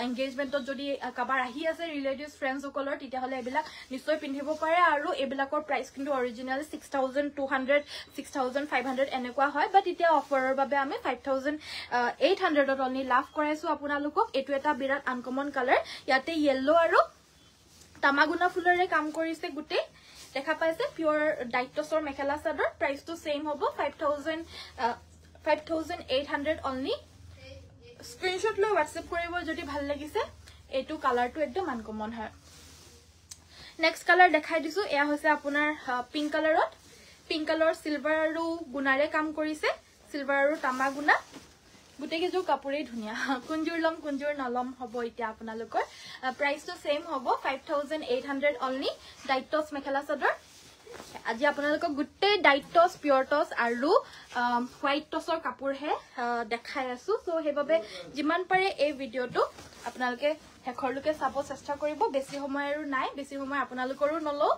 এনগেজমেন্টত যদি কাবাৰ আহি আছে ৰিলেটিভস ফ্ৰেন্ডস সকলৰ তেতিয়া হলে এবিলা নিশ্চয় পিন্ধিব পাৰে আৰু এবিলাকৰ প্ৰাইস কিন্তু অৰিজিনাল 6200 6500 এনেকুৱা হয় বাট এতিয়া অফাৰৰ বাবে আমি 5800 ত অনলি লাভ কৰাইছো আপোনালোকক এটো এটা বিৰাট আনকমন কালাৰ ইয়াতে ইয়েলো আৰু তামাগুনা ফুলৰে কাম কৰিছে গুটে দেখা পাইছে পিওৰ ডাইটছৰ মেখেলা চাদৰ প্ৰাইসটো সেম হ'ব 5800 অনলি স্ক্ৰিনশ্বট লৈ WhatsApp কৰিব যদি ভাল লাগিছে এটো কালাৰটো একদম আনকমন হয় নেক্সট কালাৰ দেখাই দিছো এয়া হৈছে আপোনাৰ পিংক কালাৰত পিংক কালাৰ সিলভাৰ আৰু গুণাৰে কাম কৰিছে সিলভাৰ আৰু তামাগুনা গুটে কেজো কাপোৰে ধুনিয়া কুঞ্জুৰ লম কুঞ্জুৰ নলম হ'ব এতিয়া আপোনালোকৰ প্ৰাইসটো সেম হ'ব 5800 অনলি ডাইটছ মেখেলা চাদৰ আজি আপোনালোকক গুটে ডাইটছ পিওৰ টছ আৰু হোৱাইট টছৰ কাপোৰ হে দেখাই আছো সো হেবাবে যিমান পাৰে এই ভিডিওটো আপোনালোকে হেখৰলুকে চাব চেষ্টা কৰিব বেছি সময় আৰু নাই বেছি সময় আপোনালোকৰো নলো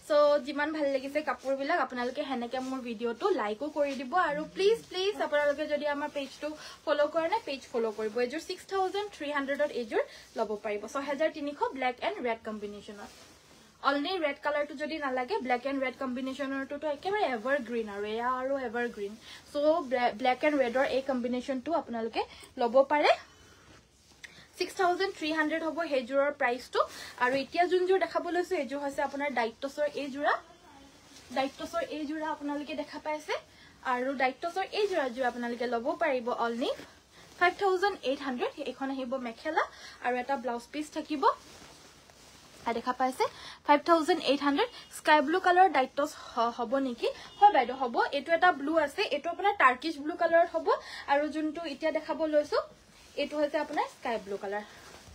সো যিমান ভাল লাগিছে কাপোৰ বিলাক আপোনালোকে হেনেকে মোৰ ভিডিওটো লাইকও কৰি দিব আৰু প্লিজ আপোনালোকে যদি আমাৰ পেজটো ফলো কৰে না পেজ ফলো কৰিব এজুৰ 6300 ত এজুৰ লব পাৰিব 6300 ব্ল্যাক এন্ড ৰেড কম্বিনেশনত Only red color to jodi nalage black and red combination or to ekebare evergreen আৰু evergreen so black and red or a combination to apnaloke lobo pare 6300 hobo hejuror price to aru etia junjur dekhaboloise eju hoise apunar daitosor ejura apnaloke dekha paise aru daitosor ejura ju apnaloke lobo paribo only 5800 ekhon ahibo mekhela aru eta blouse piece thakibo দেখা পাইছে 5800 স্কাই ব্লু কালার ডাইটস হবো নেকি হয় বাইদো হবো এটো এটা ব্লু আছে এটো আপোনাৰ টাৰ্কিশ ব্লু কালাৰ হবো আৰু যোনটো ইতিয়া দেখাব লৈছো এটো হৈছে আপোনাৰ স্কাই ব্লু কালাৰ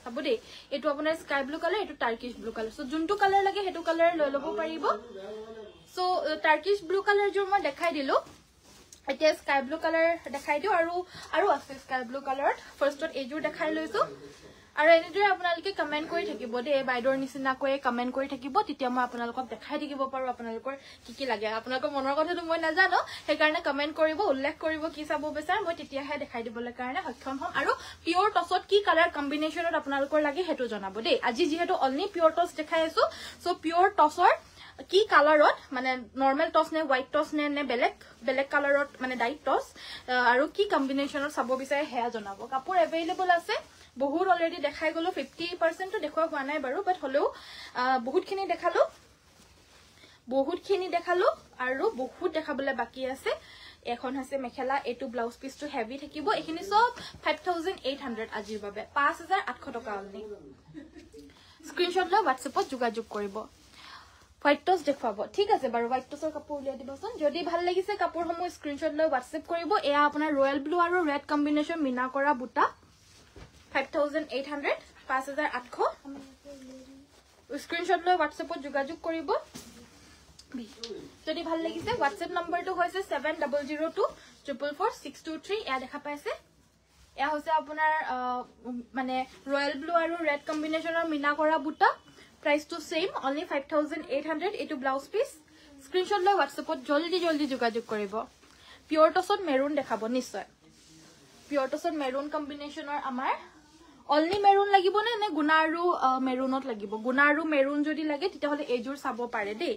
হবো দে এটো আপোনাৰ স্কাই ব্লু কালাৰ এটো টাৰ্কিশ ব্লু কালাৰ সো যোনটো কালাৰ লাগে হেতু কালাৰ লৈ লব পাৰিব সো টাৰ্কিশ ব্লু কালাৰ জোৰ মই দেখাই দিলো এতিয়া স্কাই ব্লু কালাৰ দেখাই দিও আৰু আছে স্কাই ব্লু কালাৰত ফাৰ্স্টত এজুৰ দেখাই লৈছো আৰু এনেদৰে আপোনালোকে কমেন্ট কৰি থাকিব দে বাইদৰ নিচিনা কৈ কমেন্ট কৰি থাকিব তেতিয়া মই আপোনালোকক দেখাই থাকিব পাৰো আপোনালোকৰ কি লাগে আপোনালোকৰ মনৰ কথাটো মই নাজানো সেই কাৰণে কমেন্ট কৰিব উল্লেখ কৰিব কি চাব বিচাৰ মই তেতিয়াহে দেখাই দিবলৈ কাৰণে সক্ষম হ'ম আৰু পিওৰ টছত কি কালাৰ কম্বিনেশনত আপোনালোকৰ লাগে হেতু জনাব দে আজি যেহেতু অনলি পিওৰ টছ দেখাই আছো সো পিওৰ টছৰ কি কালাৰত মানে নৰমাল টস নে হোয়াইট টস নে বেলেগ কালাৰত মানে ডাইট টস আৰু কি কম্বিনেশনত চাব বিচাৰে হেয়া জনাব কাপোৰ अवेलेबल আছে বহুত অলৰেডি দেখাই গলো 50% তো দেখুৱা হোৱা নাই বাৰু বাট হলেও বহুতখিনি দেখালো আৰু বহুত দেখাবলে বাকি আছে এখন আছে মেখেলা এটো ব্লাউজ পিসটো হেভি থাকিব এখিনি সব 5800 আজিৰ বাবে 5800 টকা অনলি স্ক্ৰিনশ্বট লৈ WhatsAppত যোগাযোগ কৰিব হোয়াইট টস দেখাবো ঠিক আছে বাৰু হোয়াইট টসৰ কাপোৰ উলিয়াই দিবচোন যদি ভাল লাগিছে কাপোৰসমূহ স্ক্ৰিনশ্বট লৈ WhatsApp কৰিব এয়া আপোনাৰ ৰয়্যাল ব্লু আৰু ৰেড কম্বিনেশন মিনা কৰা বুটা 5800 5800 স্ক্ৰিনশট লৈ WhatsAppত যোগাযোগ কৰিব যদি ভাল লাগিছে WhatsApp নম্বৰটো হৈছে 7002444623 এয়া দেখা পাইছে এয়া হৈছে আপোনাৰ মানে ৰয়্যাল ব্লু আৰু ৰেড কম্বিনেশনৰ মিনা কৰা বুটা প্ৰাইস টু সেম অনলি 5800 এটো ব্লাউজ পিস স্ক্ৰিনশট লৈ WhatsAppত জলদি যোগাযোগ কৰিব পিওৰ টছত মেৰুন দেখাব নিশ্চয় পিওৰ টছত মেৰুন কম্বিনেশনৰ আমাৰ অনলি মেৰুন লাগিব নে গুনা আৰু মেৰুনত লাগিব গুনা আৰু মেৰুন যদি লাগে তেতিয়া হলে এজুৰ চাব পাৰে দেই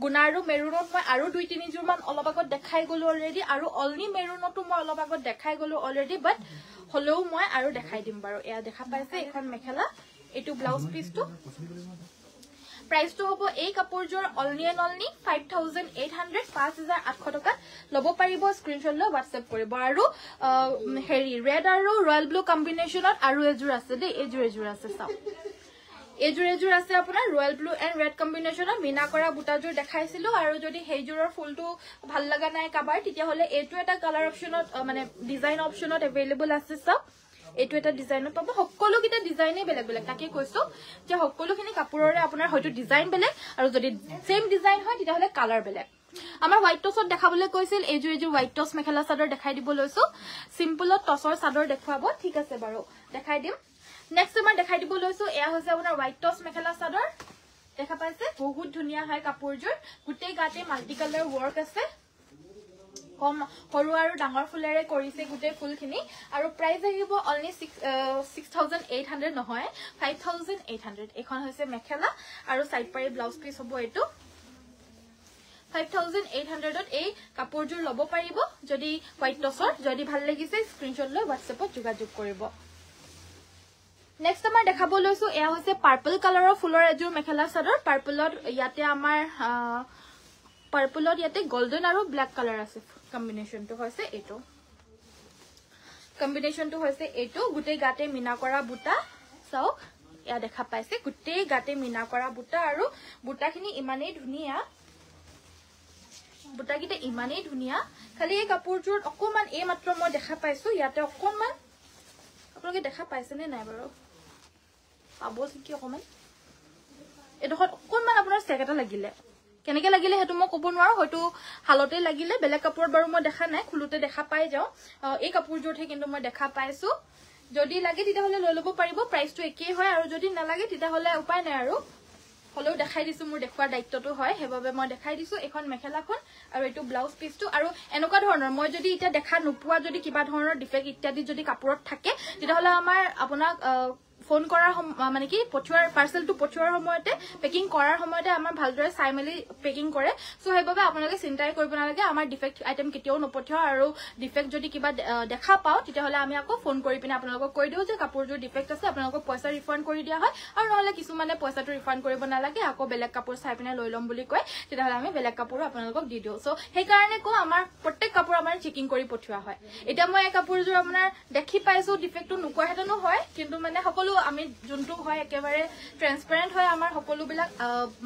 গুনা আৰু মেৰুনত মই আৰু 2-3 জুৰ মান অলপ আগত দেখাই গলো অলৰেডি আৰু অনলি মেৰুনটো মই অলপ আগত দেখাই গলো অলৰেডি বাট হলেও মই আৰু দেখাই দিম বাৰু এয়া দেখা পাইছে এখন মেখেলা এটো ব্লাউজ পিসটো प्राइस तो होबो এই কাপোৰজোৰ অনলি 5800 5800 টকা লব পাৰিব স্ক্ৰিনশ্বট লৈ WhatsApp কৰিব আৰু হেৰি ৰেড আৰু ৰয়্যাল ব্লু কম্বিনেশনত আৰু এজুৰ আছে দেই এজুৰ আছে চাও এজুৰ আছে আপোনাৰ ৰয়্যাল ব্লু এন্ড ৰেড কম্বিনেশনত মিনা কৰা বুটাজুৰ দেখাইছিলো আৰু যদি হেইজুৰৰ ফুলটো ভাল লাগা নাই কাবাৰ তেতিয়া হলে এটো এটা কালাৰ অপচনত মানে ডিজাইন অপচনত अवेलेबल আছে চাও এটো এটা ডিজাইনত পাব সকলো কিটা ডিজাইনে বেলেগ তাকে কৈছো যে সকলোখিনি কাপোৰৰে আপোনাৰ হয়তো ডিজাইন বেলেগ আৰু যদি সেম ডিজাইন হয় তেতিয়া হলে কালাৰ বেলেগ আমাৰ হোয়াইট টছত দেখাবলৈ কৈছিল এজুৰ হোয়াইট টছ মেখেলা চাদৰ দেখাই দিব লৈছো সিম্পলত টছৰ চাদৰ দেখুৱাব ঠিক আছে বাৰু দেখাই দিম নেক্সট আমাৰ দেখাই দিব লৈছো এয়া হৈছে আপোনাৰ হোয়াইট টছ মেখেলা চাদৰ দেখা পাইছে বহুত ধুনিয়া হয় কাপোৰজোৰ গুটেই গাতে মাল্টি কালাৰ ওয়াৰ্ক আছে কম হৰু আৰু ডাঙৰ ফুলেৰে কৰিছে গুটে ফুলখিনি আৰু প্ৰাইস আহিব অনলি 6800 নহয় 5800 এখন হৈছে মেখেলা আৰু সাইড পাৰি ব্লাউজ পিস হ'ব এটো 5800 ত এই কাপোৰজোৰ লব পাৰিব যদি হোয়াইট টছৰ যদি ভাল লাগিছে স্ক্ৰিনশ্বট লৈ WhatsAppত যোগাযোগ কৰিব নেক্সট আমাৰ দেখাব লৈছো এয়া হৈছে পাৰ্পল কালাৰৰ ফুলৰ এযোৰ মেখেলা চাদৰ পাৰ্পলত ইয়াতে আমাৰ পাৰ্পলত ইয়াতে গোল্ডেন আৰু ব্ল্যাক কালাৰ আছে কম্বিনেশনটো হৈছে এইটো গুটেই গাতে মিনা কৰা বুটা চাওক ইয়া দেখা পাইছে গুটেই গাতে মিনা কৰা বুটা আৰু বুটাখিনি ইমানেই ধুনিয়া বুটাকিটা ইমানেই ধুনিয়া খালি এই কাপোৰযোৰ অকমান এই মাত্ৰ মই দেখা পাইছো ইয়াতে অকমান আপোনালোকে দেখা পাইছে নে নাই বাৰু পাবো কি অকমান এডোখত অকমান আপোনাৰ চেক এটা লাগিলে কেনেকে লাগিলে হেতু মই ক'ব নোৱাৰো হয়তো হালতে লাগিলে বেলেগ কাপোৰত বাৰু মই দেখা নাই খুলুতে দেখা পাই যাও এই কাপোৰযোৰহে কিন্তু মই দেখা পাইছো যদি লাগে তেতিয়া হলে লৈ লব পাৰিব প্ৰাইসটো একেই হয় আৰু যদি নালাগে তেতিয়া হলে উপায় নাই আৰু হলেও দেখাই দিছো মোৰ দেখুৱাৰ দায়িত্বটো হয় হেবাবে মই দেখাই দিছো এখন মেখেলাখন আৰু এটো ব্লাউজ পিসটো আৰু এনেকুৱা ধৰণৰ মই যদি এটা দেখা নোপোৱা যদি কিবা ধৰণৰ ডিফেক্ট ইত্যাদি যদি কাপোৰত থাকে তেতিয়া হলে আমাৰ আপোনাক ফোন কৰাৰ মানে কি পঠুৱাৰ পাৰ্সেলটো পঠুৱাৰ সময়তে পেকিং কৰাৰ সময়তে আমাৰ ভালদৰে চাই মেলি পেকিং কৰে সো হেবাবে আপোনালোকে চিন্তাই কৰিব নালাগে আমাৰ ডিফেক্ট আইটেম কেতিয়াও নপঠিয়া আৰু ডিফেক্ট যদি কিবা দেখা পাও তেতিয়া হলে আমি আকৌ ফোন কৰি পিনে আপোনালোকক কৈ দিও যে কাপোৰযোৰ ডিফেক্ট আছে আপোনালোকক পইচা ৰিফান্ড কৰি দিয়া হয় আৰু নহলে কিছু মানে পইচাটো ৰিফান্ড কৰিব নালাগে আকৌ বেলেগ কাপোৰ চাই পিনে লৈ লম বুলি কয় তেতিয়া হলে আমি বেলেগ কাপোৰ আপোনালোকক দি দিও সো সেই কাৰণে কো আমাৰ প্ৰত্যেক কাপোৰ আমাৰ চেকিং কৰি পঠুৱা হয় এটা মই এই কাপোৰযোৰ আপোনাৰ দেখি পাইছো ডিফেক্টটো নুকুৱা হেতনো হয় কিন্তু মানে সকলো আমি যোনটো হয় একেবাৰে ট্ৰান্সপাৰেন্ট হয় আমাৰ সকলো বিলাক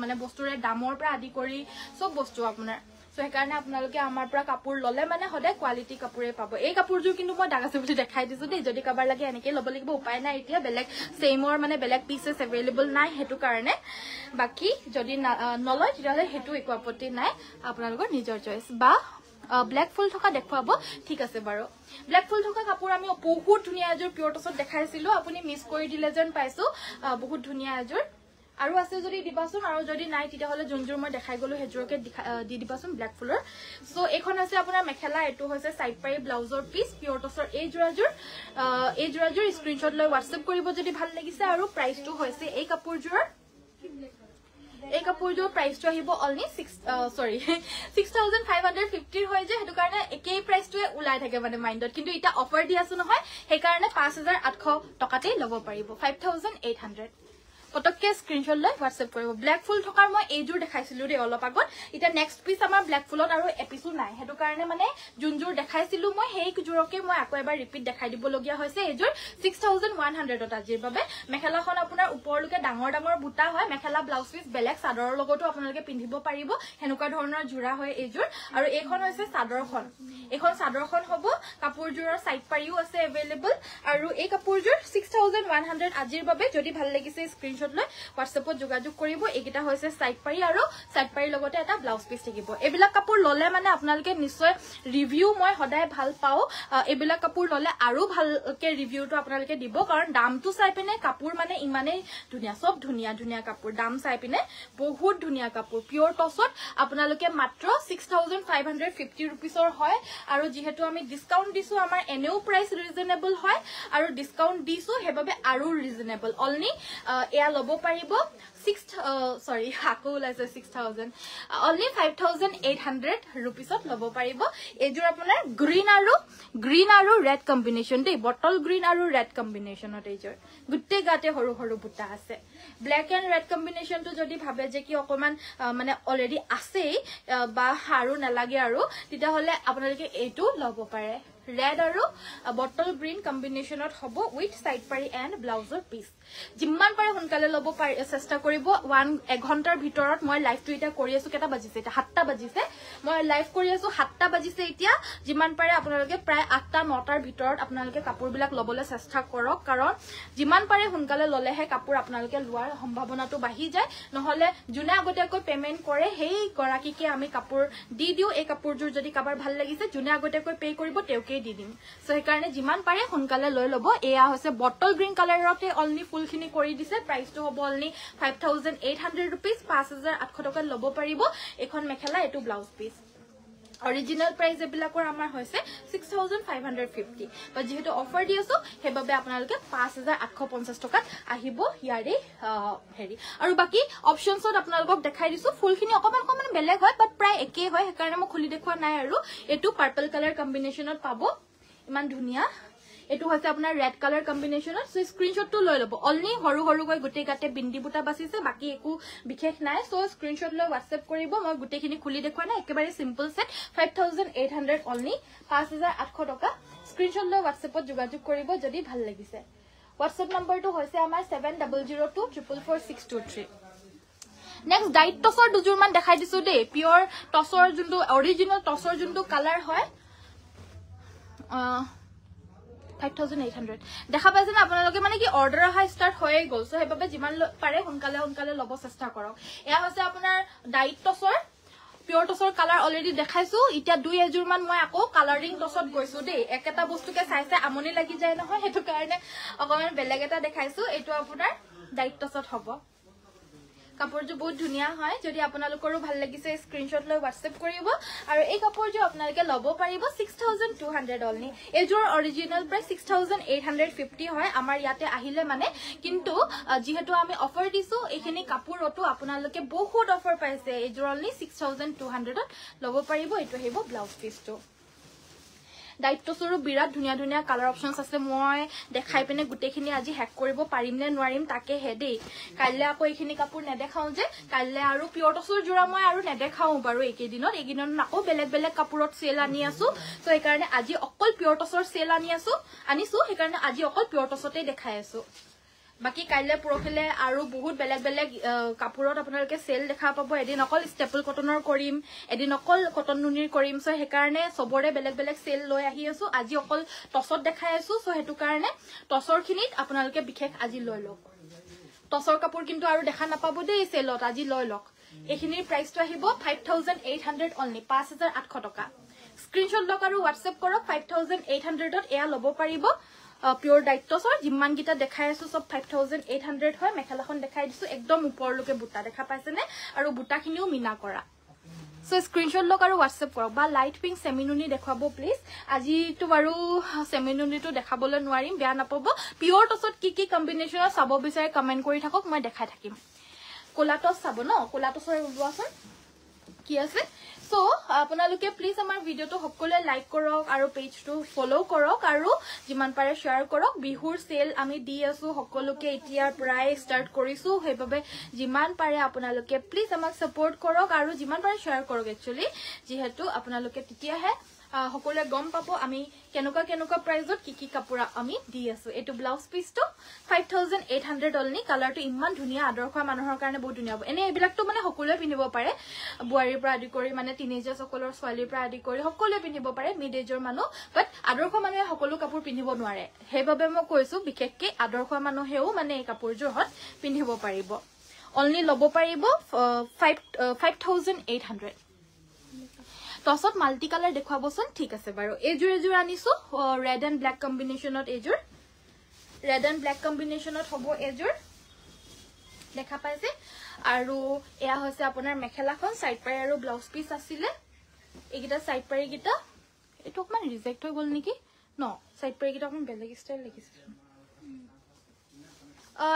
মানে বস্তুৰে দামৰ পৰা আদি কৰি সব বস্তু আপোনাৰ সো সেই কাৰণে আপোনালোকে আমাৰ পৰা কাপোৰ ললে মানে হদে কোৱালিটি কাপোৰে পাব এই কাপোৰযোৰ কিন্তু মই দাগাছে বুলি দেখাই দিছো দেই যদি কাবাৰ লাগে এনেকে লব লাগিব উপায় নাই এতিয়া বেলেগ সেমৰ মানে বেলেগ পিসেস अवेलेबल নাই হেতু কাৰণে বাকি যদি নলয় তেতিয়া হেতু একো আপত্তি নাই আপোনালোকৰ নিজৰ চইচ বা ব্ল্যাক ফুল থকা দেখুৱাব ঠিক আছে বাৰু ব্ল্যাক ফুল থকা কাপোৰ আমি বহুত ধুনিয়া এযোৰ পিয়ৰ টছত দেখাইছিলো আপুনি মিস কৰি দিলে যেন পাইছো বহুত ধুনিয়া এযোৰ আৰু আছে যদি দিবাচোন আৰু যদি নাই তেতিয়া হলে যোনযোৰ মই দেখাই গলো হেজুৰকে দি দিবাচোন ব্ল্যাক ফুলৰ সো এখন আছে আপোনাৰ মেখেলা এটো হৈছে সাইড পাই ব্লাউজৰ পিস পিয়ৰ টছৰ এই জোৰাজুৰ স্ক্ৰিনশ্বট লৈ WhatsApp কৰিব যদি ভাল লাগিছে আৰু প্ৰাইসটো হৈছে এই কাপোৰজোৰ প্ৰাইসটো আহিব অনলি 6550 হয় যে হেতু কাৰণে একেই প্ৰাইসটোৱে উলাই থাকে মানে মাইন্ডত কিন্তু এটা অফাৰ দি আছো নহয় সেই কাৰণে 5800 টকাতেই লব পাৰিব 5800 পটককে স্ক্ৰিনশ্বট লৈ WhatsApp কৰিব ব্ল্যাক ফুল থকাৰ মই এইজোৰ দেখাইছিলো ৰে অলপ আগত এটা নেক্সট পিস আমাৰ ব্ল্যাক ফুলত আৰু এপিসোড নাই হেতু কাৰণে মানে যোনজোৰ দেখাইছিলো মই হেই জোৰকে মই আকৌ এবাৰ ৰিপিট দেখাই দিব লগিয়া হৈছে এইজোৰ 6100 ত আজিৰ বাবে মেখেলাখন আপোনাৰ ওপৰলৈকে ডাঙৰ ডাঙৰ বুটা হয় মেখেলা ব্লাউজ পিস বেলেগ চাদৰৰ লগতো আপোনালোকে পিন্ধিব পাৰিব হেনুকা ধৰণৰ জোৰা হয় এইজোৰ আৰু এইখন হৈছে চাদৰখন এখন চাদৰখন হ'ব কাপোৰজোৰৰ সাইড পাৰিও আছে अवेलेबल আৰু এই কাপোৰজোৰ 6100 আজিৰ বাবে যদি ভাল লাগিছে স্ক্ৰিনশ্বট লৈ WhatsAppত যোগাযোগ কৰিব এইকিটা হৈছে সাইড পাৰি আৰু সাইড পাৰি লগতে এটা ব্লাউজ পিস থাকিব এবিলাক কাপোৰ ললে মানে আপোনালোকে নিশ্চয় ৰিভিউ মই সদায় ভাল পাও এবিলাক কাপোৰ ললে আৰু ভালকে ৰিভিউটো আপোনালোকে দিব কাৰণ দামটো চাই পিনে কাপোৰ মানে ইমানেই ধুনিয়া সব ধুনিয়া কাপোৰ দাম চাই পিনে বহুত ধুনিয়া কাপোৰ পিয়ৰ টছত আপোনালোকে মাত্ৰ 6550 रुपीसৰ হয় আৰু যেহেতু আমি ডিসকাউন্ট দিছো আমাৰ এনেও প্ৰাইস ৰিজনেবল হয় আৰু ডিসকাউন্ট দিছো হেবাবে আৰু ৰিজনেবল অনলি এয়া লব পাৰিব 6000 only 5800 rupeesত লব পাৰিব এজোৰ আপোনাৰ গ্ৰীন আৰু ৰেড কম্বিনেশন দেই বটল গ্ৰীন আৰু ৰেড কম্বিনেশনত এজোৰ গুটে গাতে হৰু হৰু বুটা আছে ব্ল্যাক এন্ড ৰেড কম্বিনেশনটো যদি ভাবে যে কি অকমান মানে অলৰেডি আছে বা হাৰু নালাগে আৰু তেতিয়া হলে আপোনালোকে এটো লব পাৰে red আৰু bottle green combinationত হ'ব with side pari and blouse piece जिम्मान पारे हुनकाले लबो চেষ্টা কৰিব 1 ঘন্টাৰ ভিতৰত মই লাইভটো এটা কৰি আছো কেটা বাজিছে এটা 7টা বাজিছে মই লাইভ কৰি আছো 7টা বাজিছে এতিয়া जिम्मान पारे আপোনালোকে প্ৰায় 8টা 9টাৰ ভিতৰত আপোনালোকে কাপোৰবিলাক লবলৈ চেষ্টা কৰক কাৰণ जिम्मान पारे हुनকালে ললেহে কাপোৰ আপোনালোকে লোৱাৰ সম্ভাৱনাটো বাঢ়ি যায় নহলে জুনে আগতীয়াকৈ পেমেন্ট কৰে হেই গৰাকীকে আমি কাপোৰ দি দিও এই কাপোৰজোৰ যদি কাবাৰ ভাল লাগিছে জুনে আগতীয়াকৈ পে কৰিব তেওকে দি দিম সো সেই কাৰণে जिम्मान पारे हुनकाले লৈ লব এয়া হৈছে বটল গ্ৰীন কালাৰতে অনলি ফুলখিনি কৰি দিছে প্ৰাইসটো হ'ব অনলি 5800 रुपीस 5800 টকা লব পাৰিব এখন মেখেলা এটো ব্লাউজ পিস অৰিজিনাল প্ৰাইস এবিলাকৰ আমাৰ হৈছে 6550 বা যেহেতু অফাৰ দি আছো হেবাবে আপোনালোকে 5850 টকাত আহিব ইয়াৰে হেৰি আৰু বাকি অপচনছত আপোনালোকক দেখাই দিছো ফুলখিনি অকমান বেলেগ হয় বাট প্ৰায় একে হয় সেই কাৰণে মই খুলি দেখুৱা নাই আৰু এটো পাৰ্পল কালাৰ কম্বিনেশনত পাব ইমান ধুনিয়া এটো হৈছে আপোনাৰ ৰেড কালাৰ কম্বিনেশনত সো স্ক্ৰিনশ্বটটো লৈ লব অনলি হৰু হৰু গৈ গুটেই কাটে বিন্দি বুটা বাছিছে বাকি একো বিশেষ নাই সো স্ক্ৰিনশ্বট লৈ WhatsApp কৰিব মই গুটেইখিনি খুলি দেখুৱা নাই একেবাৰে সিম্পল সেট 5800 অনলি 5800 টকা স্ক্ৰিনশ্বট লৈ WhatsAppত যোগাযোগ কৰিব যদি ভাল লাগিছে WhatsApp নম্বৰটো হৈছে আমাৰ 7002444623 নেক্সট ডাইট টসৰ দুজোৰ মান দেখাই দিছো দে পিওৰ টসৰ যোনটো অৰিজিনাল টসৰ যোনটো কালাৰ হয় 5800 দেখা পাইছে না আপোনালোকে মানে কি অৰ্ডাৰ হাই স্টাৰ্ট হৈয়ে গল সো হেবাবে যিমান পাৰে সোনকালে লব চেষ্টা কৰক এয়া হৈছে আপোনাৰ ডাইট টসৰ পিওৰ টসৰ কালাৰ অলৰেডি দেখাইছো ইটা দুই এজোৰ মান মই আকৌ কালাৰিং টসত গৈছো দে একেটা বস্তুকে চাইছে আমনি লাগি যায় নহয় হেতু কাৰণে অকমান বেলেগ এটা দেখাইছো এটো আপোনাৰ ডাইট টসত হ'ব কাপোৰটো বহুত ধুনিয়া হয় যদি আপোনালোকৰো ভাল লাগিছে স্ক্ৰিনশ্বট লৈ WhatsApp কৰিব আৰু এই কাপোৰটো আপোনালোকে লব পাৰিব 6200 অনলি এজোৰ অৰিজিনাল প্ৰাইস 6850 হয় আমাৰ ইয়াতে আহিলে মানে কিন্তু যেহেতু আমি অফাৰ দিছো এইখিনি কাপোৰটো আপোনালোকে বহুত অফাৰ পাইছে এজোৰ অনলি 6200 ত লব পাৰিব এটো হেব ব্লাউজ পিসটো দায়িত্বসৰু বিৰাট ধুনিয়া ধুনিয়া কালাৰ অপশনস আছে মই দেখাই পিনে গুটেখিনি আজি হ্যাক কৰিব পাৰিম নে নোৱাৰিম তাকে হেডে কাইলে আকৌ এইখিনি কাপোৰ নেদেখাও যে কাইলে আৰু পিওৰ টসৰ জোৰা মই আৰু নেদেখাও বাৰু এইকেদিনত আকৌ বেলেগ বেলেগ কাপোৰত সেল আনি আছো তো এই কাৰণে আজি অকল পিওৰ টসৰ সেল আনিছো সেই কাৰণে আজি অকল পিওৰ টসতে দেখাই আছো বাকি কাইলে পৰখিলে আৰু বহুত বেলেগ বেলেগ কাপোৰত আপোনালোকে সেল দেখা পাব এদিন অকল স্টেপল কটনৰ কৰিম এদিন অকল কটন নুনিৰ কৰিম সো হে কাৰণে সবৰে বেলেগ বেলেগ সেল লৈ আহি আছো আজি অকল টসত দেখাই আছো সো হেতু কাৰণে টসৰ খিনিত আপোনালোকে বিশেষ আজি লৈ লওক টসৰ কাপোৰ কিন্তু আৰু দেখা নাপাব দেই সেলত আজি লৈ লওক এখিনিৰ প্ৰাইসটো আহিব 5800 অনলি 5800 টকা স্ক্ৰিনশ্বট লক আৰু WhatsApp কৰক 5800 ত এয়া লব পাৰিব পিওৰ ডাইটসৰ যিমান গিটা দেখাই আছো সব 5800 হয় মেখেলাখন দেখাই দিছো একদম উপৰলৈকে বুটা দেখা পাইছে নে আৰু বুটাখিনিও মিনা কৰা সো স্ক্ৰিনশ্বট লক আৰু WhatsApp কৰক বা লাইট পিংক সেমিনুনি দেখাবো প্লিজ আজি তো বাৰু সেমিনুনিটো দেখাবলৈ নোৱাৰিম বেয়া নাপাব পিওৰ টসত কি কম্বিনেশন চাব বিচাৰে কমেন্ট কৰি থাকক মই দেখাই থাকিম কোলা টস চাব ন কোলা টসৰ ওলোৱাছন কি আছে সো আপোনালোকে প্লিজ আমাৰ ভিডিওটো সকলোৱে লাইক কৰক আৰু পেজটো ফলো কৰক আৰু যিমান পাৰে শেয়াৰ কৰক বিহুৰ সেল আমি দি আছো সকলোকে এতিয়া প্ৰায় ষ্টাৰ্ট কৰিছো হেইভাবে যিমান পাৰে আপোনালোকে প্লিজ আমাক সাপোৰ্ট কৰক আৰু যিমান পাৰে শেয়াৰ কৰক একচুয়ালি যেহেতু আপোনালোকে তেতিয়াহে সকলোৱে গম পাব আমি কেনেকুৱা প্ৰাইজত কি কাপোৰ আমি দি আছো এটো ব্লাউজ পিসটো 5800 অনলি কালাৰটো ইমান ধুনিয়া আদৰ্শ মানুহৰ কাৰণে বহুত ধুনিয়া হ'ব এনে এবিলাকটো মানে সকলোৱে পিন্ধিব পাৰে বুৱাৰীৰ পৰা আদি কৰি মানে টিনেজাৰ সকলৰ ছোৱালীৰ পৰা আদি কৰি সকলোৱে পিন্ধিব পাৰে মিড এজৰ মানুহ বাট আদৰ্শ মানুহে সকলো কাপোৰ পিন্ধিব নোৱাৰে হেইভাবে মই কৈছো বিশেষকৈ আদৰ্শ মানুহেও মানে এই কাপোৰজোৰত পিন্ধিব পাৰিব অনলি লব পাৰিব 5800 টসত মাল্টি কালাৰ দেখাবচোন ঠিক আছে বাৰু এজোৰ আনিছো ৰেড এন্ড ব্ল্যাক কম্বিনেশনত এজোৰ ৰেড এন্ড ব্ল্যাক কম্বিনেশনত হ'ব এজোৰ দেখা পাইছে আৰু এয়া হৈছে আপোনাৰ মেখেলাখন সাইড পাৰি আৰু ব্লাউজ পিস আছিল এইগিটা সাইড পাৰি গিটা এটো অকমান ৰিজেক্ট হৈ গল নেকি ন সাইড পাৰি গিটা অকমান বেলেগ ষ্টাইল লাগিছে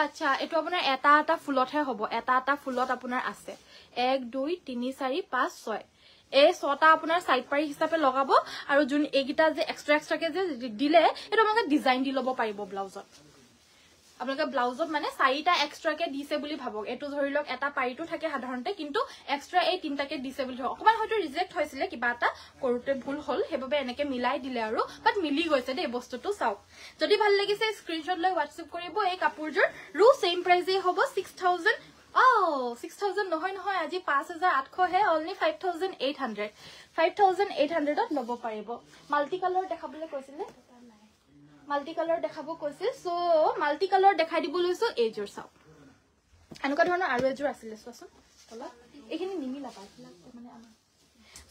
আচ্ছা এটো আপোনাৰ এটা ফুলতহে হ'ব এটা ফুলত আপোনাৰ আছে 1 2 3 4 5 6 এই ছটা আপোনাৰ সাইড পাৰি হিচাপে লগাব আৰু যোন এগিটা যে এক্সট্ৰাকে যে দিলে এটা মানে ডিজাইন দি লব পাৰিব ব্লাউজত আপোনালোকে ব্লাউজত মানে চাৰিটা এক্সট্ৰাকে দিছে বুলি ভাবক এটো ধৰি লওক এটা পাৰিটো থাকে সাধাৰণতে কিন্তু এক্সট্ৰা এই তিনটাকে দিছে বুলি ভাবক অকমান হয়তো ৰিজেক্ট হৈছিল কিবা এটা কৰোতে ভুল হল হেবাবে এনেকে মিলাই দিলে আৰু বাট মিলি গৈছে দে বস্তুটো চাওক যদি ভাল লাগিছে স্ক্ৰিনশ্বট লৈ WhatsApp কৰিব এই কাপোৰজোৰ ৰু সেম প্ৰাইজে হ'ব 6000 6000 নহয় আজি 5800 হে only 5800 5800 ত লব পাৰিব মাল্টি কালাৰ দেখাবলৈ কৈছিলে মাল্টি কালাৰ দেখাব কৈছিল সো মাল্টি কালাৰ দেখাই দিব লৈছো এজোৰ চাও এনেকুৱা ধৰণৰ আৰু এজোৰ আছিল চোৱাচোন তলত এইখিনি নিমিলা পাইছিল মানে আমাৰ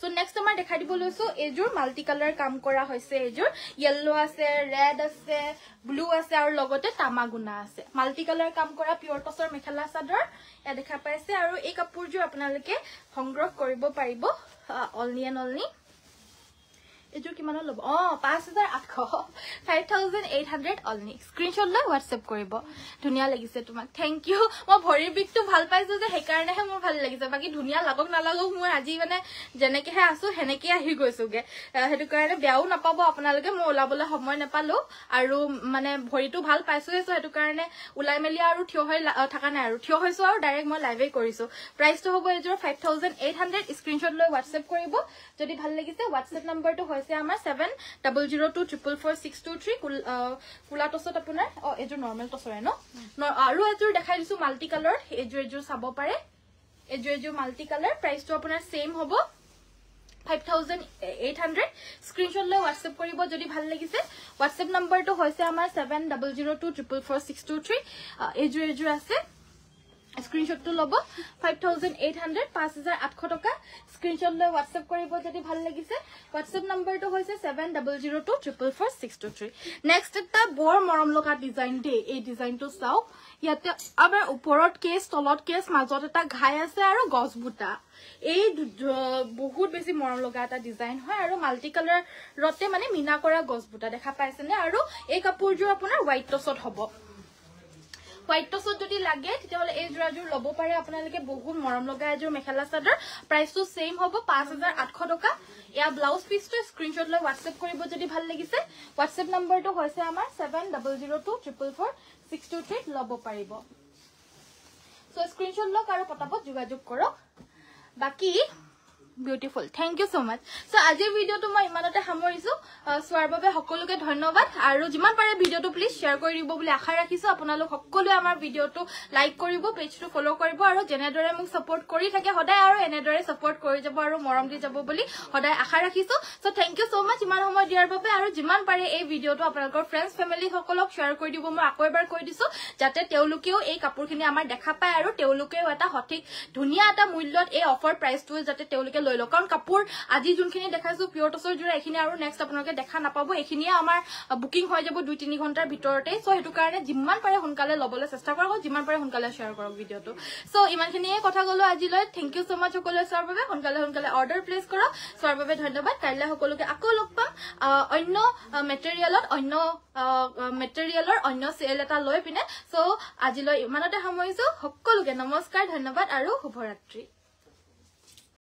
সো নেক্সট আমাৰ দেখাই দিব লৈছো এজোৰ মাল্টি কালাৰ কাম কৰা হৈছে এজোৰ ইয়েলো আছে ৰেড আছে ব্লু আছে আৰু লগতে তামাগুনা আছে মাল্টি কালাৰ কাম কৰা পিওৰ টসৰ মেখেলা চাদৰ এ দেখা পাইছে আৰু এই কাপোৰজোৰ আপোনালোকে সংগ্ৰহ কৰিব পাৰিব অনলি এজোৰ কিমান ল'ব 5800 5800 অনলি স্ক্ৰিনশ্বট লৈ হোৱাটছএপ কৰিব ধুনীয়া লাগিছে তোমাক থ্যাংক ইউ মই ভৰিৰ বিকটো ভাল পাইছো যে সেইকাৰণেহে মোৰ ভাল লাগিছে বাকি ধুনীয়া লাগক নালাগক মই আজি মানে যেনেকেহে আছো হেনেকে আহি গৈছোগে হেতু কাৰণে বেয়াও নাপাব আপোনালোকে মই ওলাবলৈ সময় নাপালো আৰু মানে ভৰিটো ভাল পাইছো হেতু কাৰণে উলাই মেলি আৰু থিয় হৈ থাকা নাই আৰু থিয় হৈছো আৰু ডাইৰেক্ট মই লাইভে কৰিছো প্ৰাইসটো হ'ব এজোৰ 5800 স্ক্ৰিনশ্বট লৈ হোৱাটছএপ কৰিব যদি ভাল লাগিছে হোৱাটছএপ নম্বৰটো হৈছে আমাৰ 7002444623 কুলা টছত আপোনাৰ এজোৰ নৰমাল টছৰে ন আৰু এজোৰ দেখাই দিছো মাল্টি কালাৰ এজোৰ চাব পাৰে এজোৰ মাল্টি কালাৰ প্ৰাইসটো আপোনাৰ সেম হ'ব 5800 স্ক্ৰিনশ্বট লৈ হোৱাটছএপ কৰিব যদি ভাল লাগিছে হোৱাটছএপ নম্বৰটো হৈছে আমাৰ 7002444623 এজোৰ আছে স্ক্ৰিনশ্বট তো লব 5800 5800 টকা স্ক্ৰিনশ্বট লৈ হোৱাটছএপ কৰিব যদি ভাল লাগিছে হোৱাটছএপ নম্বৰটো হৈছে 7002444623 নেক্সট এটা বৰ মৰম লগা ডিজাইন দে এই ডিজাইনটো চাও ইয়াতে আমাৰ ওপৰত কেস তলত কেস মাজত এটা ঘাই আছে আৰু গছবুটা এই বহুত বেছি মৰম লগা এটা ডিজাইন হয় আৰু মাল্টি কালাৰ ৰতে মানে মিনা কৰা গছবুটা দেখা পাইছে নে আৰু এই কাপোৰযোৰ আপোনাৰ হোৱাইট টছত হ'ব হোৱাইট টছত যদি লাগে তেতিয়াহলে এই জোৰাজোৰ লব পাৰে আপোনালোকে বহুত মৰম লগা এজোৰ মেখেলা চাদৰ প্ৰাইসটো সেম হ'ব 5800 টকা ইয়া ব্লাউজ পিসটো স্ক্ৰিনশ্বট লৈ হোৱাটছএপ কৰিব যদি ভাল লাগিছে হোৱাটছএপ নম্বৰটো হৈছে আমাৰ 7002444623 লব পাৰিব সো স্ক্ৰিনশ্বট লওক আৰু পটাপট যোগাযোগ কৰক বাকি বিউটিফুল থ্যাংক ইউ সো মাচ সো আজিৰ ভিডিওটো মই ইমানতে সামৰিছো সোৱাৰ বাবে সকলোকে ধন্যবাদ আৰু যিমান পাৰে ভিডিওটো প্লিজ শেয়াৰ কৰি দিব বুলি আশা ৰাখিছো আপোনালোক সকলোৱে আমাৰ ভিডিওটো লাইক কৰিব পেজটো ফলো কৰিব আৰু জেনেদৰে মোক সাপোৰ্ট কৰি থাকে সদায় আৰু এনেদৰে সাপোৰ্ট কৰি যাব আৰু মৰম দি যাব বুলি সদায় আশা ৰাখিছো সো থ্যাংক ইউ সো মাচ ইমান সময় দিয়াৰ বাবে আৰু যিমান পাৰে এই ভিডিওটো আপোনালোকৰ ফ্ৰেণ্ডছ ফ্যামিলি সকলক শেয়াৰ কৰি দিব মই আকৌ এবাৰ কৈ দিছো যাতে তেওঁলোকেও এই কাপোৰখিনি আমাৰ দেখা পায় আৰু তেওঁলোকেও এটা সঠিক ধুনীয়া এটা মূল্যত এই অফাৰ প্ৰাইসটো যাতে তেওঁলোকে লৈ লওক কাৰণ কাপোৰ আজি যোনখিনি দেখাইছো পিয়ৰ টছৰ জোৰা এখিনি আৰু নেক্সট আপোনালোকে দেখা নাপাব এখিনিয়ে আমাৰ বুকিং হৈ যাব 2-3 ঘণ্টাৰ ভিতৰতে সো হেতু কাৰণে যিমান পাৰে সোনকালে লবলৈ চেষ্টা কৰক যিমান পাৰে সোনকালে শেয়াৰ কৰক ভিডিওটো সো ইমানখিনিয়ে কথা গলো আজিলৈ থ্যাংক ইউ সো মাচ সকলোৱে চোৱাৰ বাবে সোনকালে অৰ্ডাৰ প্লেস কৰক চোৱাৰ বাবে ধন্যবাদ কাইলৈ সকলোকে আকৌ লগ পাম অন্য মেটেৰিয়েলৰ অন্য সেল এটা লৈ পিনে সো আজিলৈ ইমানতে সামৰিছো সকলোকে নমস্কাৰ ধন্যবাদ আৰু শুভৰাত্ৰি